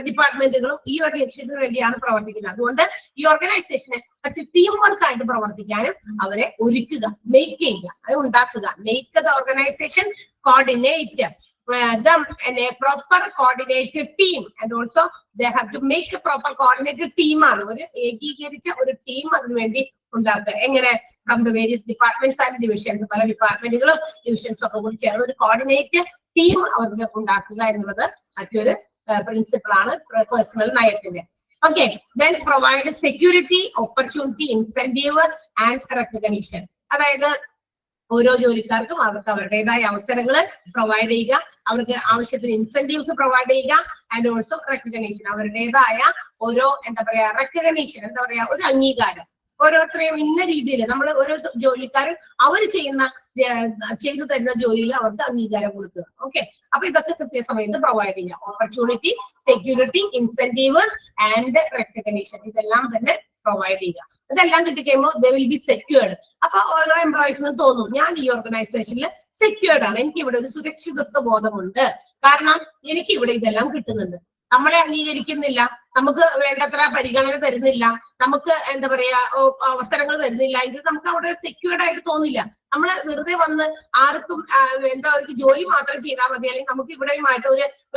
ഡിപ്പാർട്ട്മെന്റുകളും ഈ ഒരു ലക്ഷ്യത്തിന് വേണ്ടിയാണ് പ്രവർത്തിക്കുന്നത്. അതുകൊണ്ട് ഈ ഓർഗനൈസേഷനെ മറ്റു ടീം വർക്കായിട്ട് പ്രവർത്തിക്കാനും അവരെ ഒരുക്കുക, മേക്ക് ചെയ്യുക, അത് ഉണ്ടാക്കുക. Make the organisation coordinate them in a proper coordinated team, and also they have to make a proper coordinated team ആണ്. ഒരു ഏകീകരിച്ച ഒരു ടീം അതിനു വേണ്ടി ഉണ്ടാക്കുക. എങ്ങനെ? From the various departments and divisions, പല ഡിപ്പാർട്ട്മെന്റുകളും ഡിവിഷൻസും ഒക്കെ കൂടി ചേർന്ന് ഒരു കോർഡിനേറ്റ് ടീം അവർക്ക് ഉണ്ടാക്കുക എന്നുള്ളത് മറ്റൊരു പ്രിൻസിപ്പിൾ ആണ് പേഴ്സണൽ നയത്തിന്റെ. Okay, then provide security, opportunity, incentive and recognition. അതായത് ഓരോ ജോലിക്കാർക്കും അവർക്ക് അവരുടേതായ അവസരങ്ങൾ പ്രൊവൈഡ് ചെയ്യുക, അവർക്ക് ആവശ്യത്തിന് ഇൻസെന്റീവ്സ് പ്രൊവൈഡ് ചെയ്യുക, ആൻഡ് ഓൾസോ റെക്കഗ്നേഷൻ, അവരുടേതായ ഓരോ എന്താ പറയാ റെക്കഗ്നേഷൻ, എന്താ പറയാ ഒരു അംഗീകാരം. ഓരോരുത്തരെയും ഇന്ന രീതിയിൽ നമ്മൾ ഓരോ ജോലിക്കാരും അവർ ചെയ്തു തരുന്ന ജോലിയിൽ അവർക്ക് അംഗീകാരം കൊടുക്കുക. ഓക്കെ, അപ്പൊ ഇതൊക്കെ കൃത്യസമയത്ത് പ്രൊവൈഡ് ചെയ്യുക. Opportunity, security, incentive and recognition, ഇതെല്ലാം തന്നെ പ്രൊവൈഡ് ചെയ്യുക. ഇതെല്ലാം കിട്ടിക്കഴിയുമ്പോൾ ദേ വിൽ ബി സെക്യൂർഡ്. അപ്പൊ ഓരോ എംപ്ലോയീസിനും തോന്നും ഞാൻ ഈ ഓർഗനൈസേഷനിൽ സെക്യൂർഡ് ആണ്, എനിക്ക് ഇവിടെ ഒരു സുരക്ഷിതത്വ ബോധമുണ്ട്, കാരണം എനിക്ക് ഇവിടെ ഇതെല്ലാം കിട്ടുന്നുണ്ട്. നമ്മളെ അംഗീകരിക്കുന്നില്ല, നമുക്ക് വേണ്ടത്ര പരിഗണന തരുന്നില്ല, നമുക്ക് എന്താ പറയാ അവസരങ്ങൾ തരുന്നില്ല, എങ്കിൽ നമുക്ക് അവിടെ സെക്യൂർഡ് ആയിട്ട് തോന്നില്ല. നമ്മള് വെറുതെ വന്ന് ആർക്കും എന്താ അവർക്ക് ജോലി മാത്രം ചെയ്താൽ മതി, അല്ലെങ്കിൽ നമുക്ക് ഇവിടെയുമായിട്ട്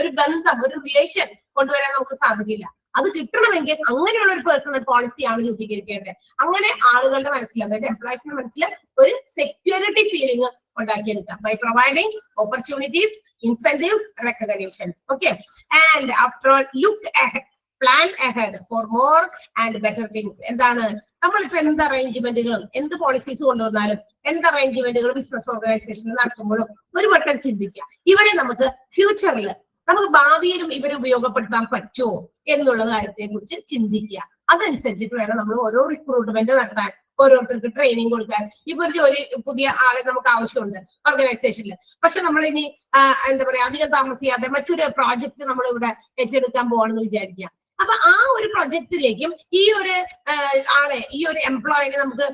ഒരു ബന്ധം, ഒരു റിലേഷൻ കൊണ്ടുവരാൻ നമുക്ക് സാധിക്കില്ല. അത് കിട്ടണമെങ്കിൽ അങ്ങനെയുള്ള ഒരു പേഴ്സണൽ പോളിസിയാണ് രൂപീകരിക്കേണ്ടത്. അങ്ങനെ ആളുകളുടെ മനസ്സിൽ, അതായത് എംപ്ലോയീസിന്റെ മനസ്സിൽ ഒരു സെക്യൂരിറ്റി ഫീലിംഗ് ഉണ്ടാക്കിയെടുക്കുക by providing opportunities, incentives, recognitions. Okay, and after all, look ahead, plan ahead for more and better things. എന്താണ് നമ്മളിപ്പോ എന്ത് അറേഞ്ച്മെന്റുകളും എന്ത് പോളിസീസ് കൊണ്ടുവന്നാലും എന്ത് അറേഞ്ച്മെന്റുകളും ബിസിനസ് ഓർഗനൈസേഷൻ നടത്തുമ്പോഴും ഒരു വട്ടം ചിന്തിക്കുക, ഇവരെ നമുക്ക് ഫ്യൂച്ചറിൽ നമുക്ക് ഭാവിയിലും ഇവരെ ഉപയോഗപ്പെടുത്താൻ പറ്റുമോ എന്നുള്ള കാര്യത്തെ കുറിച്ച് ചിന്തിക്കുക. അതനുസരിച്ചിട്ട് വേണം നമ്മൾ ഓരോ റിക്രൂട്ട്മെന്റ് നടത്താൻ, ഓരോരുത്തർക്ക് ട്രെയിനിങ് കൊടുക്കാൻ. ഇപ്പൊ ഒരു ജോലി പുതിയ ആളെ നമുക്ക് ആവശ്യമുണ്ട് ഓർഗനൈസേഷനിൽ, പക്ഷെ നമ്മൾ ഇനി എന്താ പറയാ അധികം താമസിയാതെ മറ്റൊരു പ്രോജക്ട് നമ്മൾ ഇവിടെ ഏറ്റെടുക്കാൻ പോവാണെന്ന് വിചാരിക്കുക. അപ്പൊ ആ ഒരു പ്രൊജക്റ്റിലേക്കും ഈ ഒരു ആളെ, ഈ ഒരു എംപ്ലോയിനെ നമുക്ക്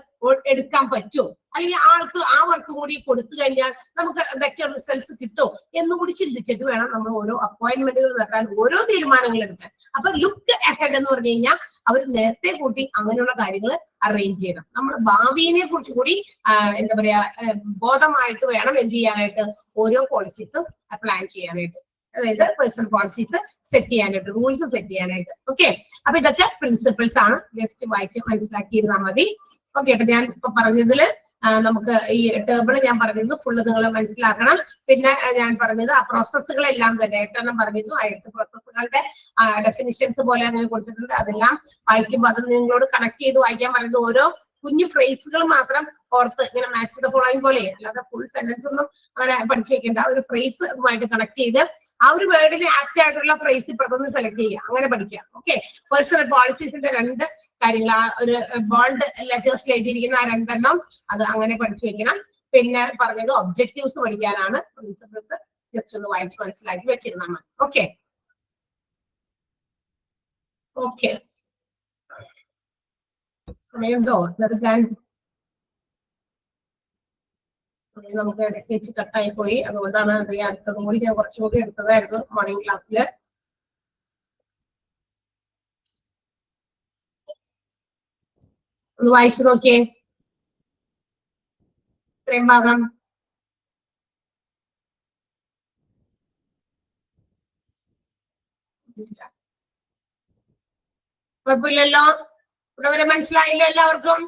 എടുക്കാൻ പറ്റുമോ, അല്ലെങ്കിൽ ആൾക്ക് ആ വർക്ക് കൂടി കൊടുത്തു കഴിഞ്ഞാൽ നമുക്ക് ബെറ്റർ റിസൾട്ട്സ് കിട്ടുമോ എന്നുകൂടി ചിന്തിച്ചിട്ട് വേണം നമ്മൾ ഓരോ അപ്പോയിന്റ്മെന്റുകൾ നടത്താൻ, ഓരോ തീരുമാനങ്ങൾ എടുക്കാൻ. അപ്പൊ ലുക്ക് അഹെഡ് എന്ന് പറഞ്ഞു കഴിഞ്ഞാൽ അവർ നേരത്തെ കൂട്ടി അങ്ങനെയുള്ള കാര്യങ്ങൾ അറേഞ്ച് ചെയ്യണം. നമ്മൾ ഭാവിയെ കുറിച്ച് കൂടി എന്താ പറയാ ബോധമായിട്ട് വേണം എന്ത് ചെയ്യാനായിട്ട്, ഓരോ പോളിസീസും പ്ലാൻ ചെയ്യാനായിട്ട്, അതായത് പേഴ്സണൽ പോളിസീസ് സെറ്റ് ചെയ്യാനായിട്ട്, റൂൾസ് സെറ്റ് ചെയ്യാനായിട്ട്. ഓക്കെ, അപ്പൊ ഇതൊക്കെ പ്രിൻസിപ്പിൾസ് ആണ്, ജസ്റ്റ് വായിച്ച് മനസ്സിലാക്കിയിരുന്നാൽ മതി. ഓക്കെ, അപ്പൊ ഞാൻ ഇപ്പൊ പറഞ്ഞതില് നമുക്ക് ഈ ടേബിൾ ഞാൻ പറഞ്ഞിരുന്നു ഫുള്ള് നിങ്ങൾ മനസ്സിലാക്കണം. പിന്നെ ഞാൻ പറഞ്ഞത് ആ പ്രോസസ്സുകളെല്ലാം തന്നെ 8 പറഞ്ഞിരുന്നു. ആ 8 പ്രോസസ്സുകളുടെ ഡെഫിനിഷൻസ് പോലെ അങ്ങനെ കൊടുത്തിട്ടുണ്ട്. അതെല്ലാം വായിക്കുമ്പോൾ അത് നിങ്ങളോട് കണക്ട് ചെയ്ത് വായിക്കാൻ പറയുന്നത് ഓരോ കുഞ്ഞു ഫ്രേസുകൾ മാത്രം ഓർത്ത് ഇങ്ങനെ മാച്ച് ദ ഫോളോയിങ് പോലെ, അല്ലാതെ ഫുൾ സെന്റൻസ് ഒന്നും അങ്ങനെ പഠിച്ചു വെക്കേണ്ട. ഒരു ഫ്രേസ് അതുമായിട്ട് കണക്ട് ചെയ്ത് ആ ഒരു വേർഡിന് ആപ്റ്റ് ആയിട്ടുള്ള ഫ്രേസ് ഇപ്പൊ അതൊന്ന് സെലക്ട് ചെയ്യുക, അങ്ങനെ പഠിക്കുക. ഓക്കെ, പേഴ്സണൽ പോളിസീസിന്റെ 2 കാര്യങ്ങൾ, ആ ഒരു ബോൾഡ് ലെറ്റേഴ്സിൽ എഴുതിയിരിക്കുന്ന ആ 2 അത് അങ്ങനെ പഠിച്ചു വെക്കണം. പിന്നെ പറഞ്ഞത് ഒബ്ജക്റ്റീവ്സ് പഠിക്കാനാണ്. പ്രിൻസിപ്പിൾസ് ജസ്റ്റ് ഒന്ന് വായിച്ച് മനസ്സിലാക്കി വെച്ചിരുന്നാൽ മതി. ഓക്കെ ഓക്കെ സമയമുണ്ടോ നിർത്താൻ? നമുക്ക് ഇടയ്ക്ക് വെച്ച് കട്ടായി പോയി, അതുകൊണ്ടാണ് അറിയാം. അടുത്തതും കൂടി ഞാൻ കുറച്ചുകൂടി എടുത്തതായിരുന്നു മോർണിംഗ് ക്ലാസ്സിൽ. ഒന്ന് വായിച്ചു നോക്കിയേ ഇത്രയും ഭാഗം. കുഴപ്പമില്ലല്ലോ, ഇവിടെ വരെ മനസ്സിലായില്ലോ എല്ലാവർക്കും?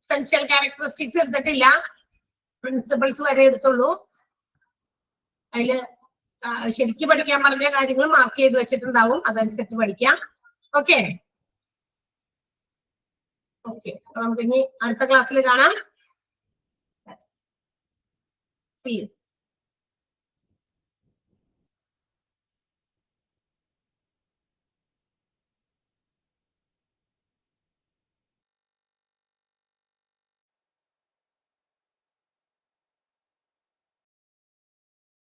എസെൻഷ്യൽ ക്യാരക്ടറിസ്റ്റിക്സ് എടുത്തിട്ടില്ല, പ്രിൻസിപ്പിൾസ് വരെ എടുത്തുള്ളൂ. അതില് ശരിക്കും പഠിക്കാൻ പറഞ്ഞ കാര്യങ്ങൾ മാർക്ക് ചെയ്ത് വെച്ചിട്ടുണ്ടാവും, അതനുസരിച്ച് പഠിക്കാം. ഓക്കെ ഓക്കെ, നമുക്ക് ഇനി അടുത്ത ക്ലാസ്സിൽ കാണാം.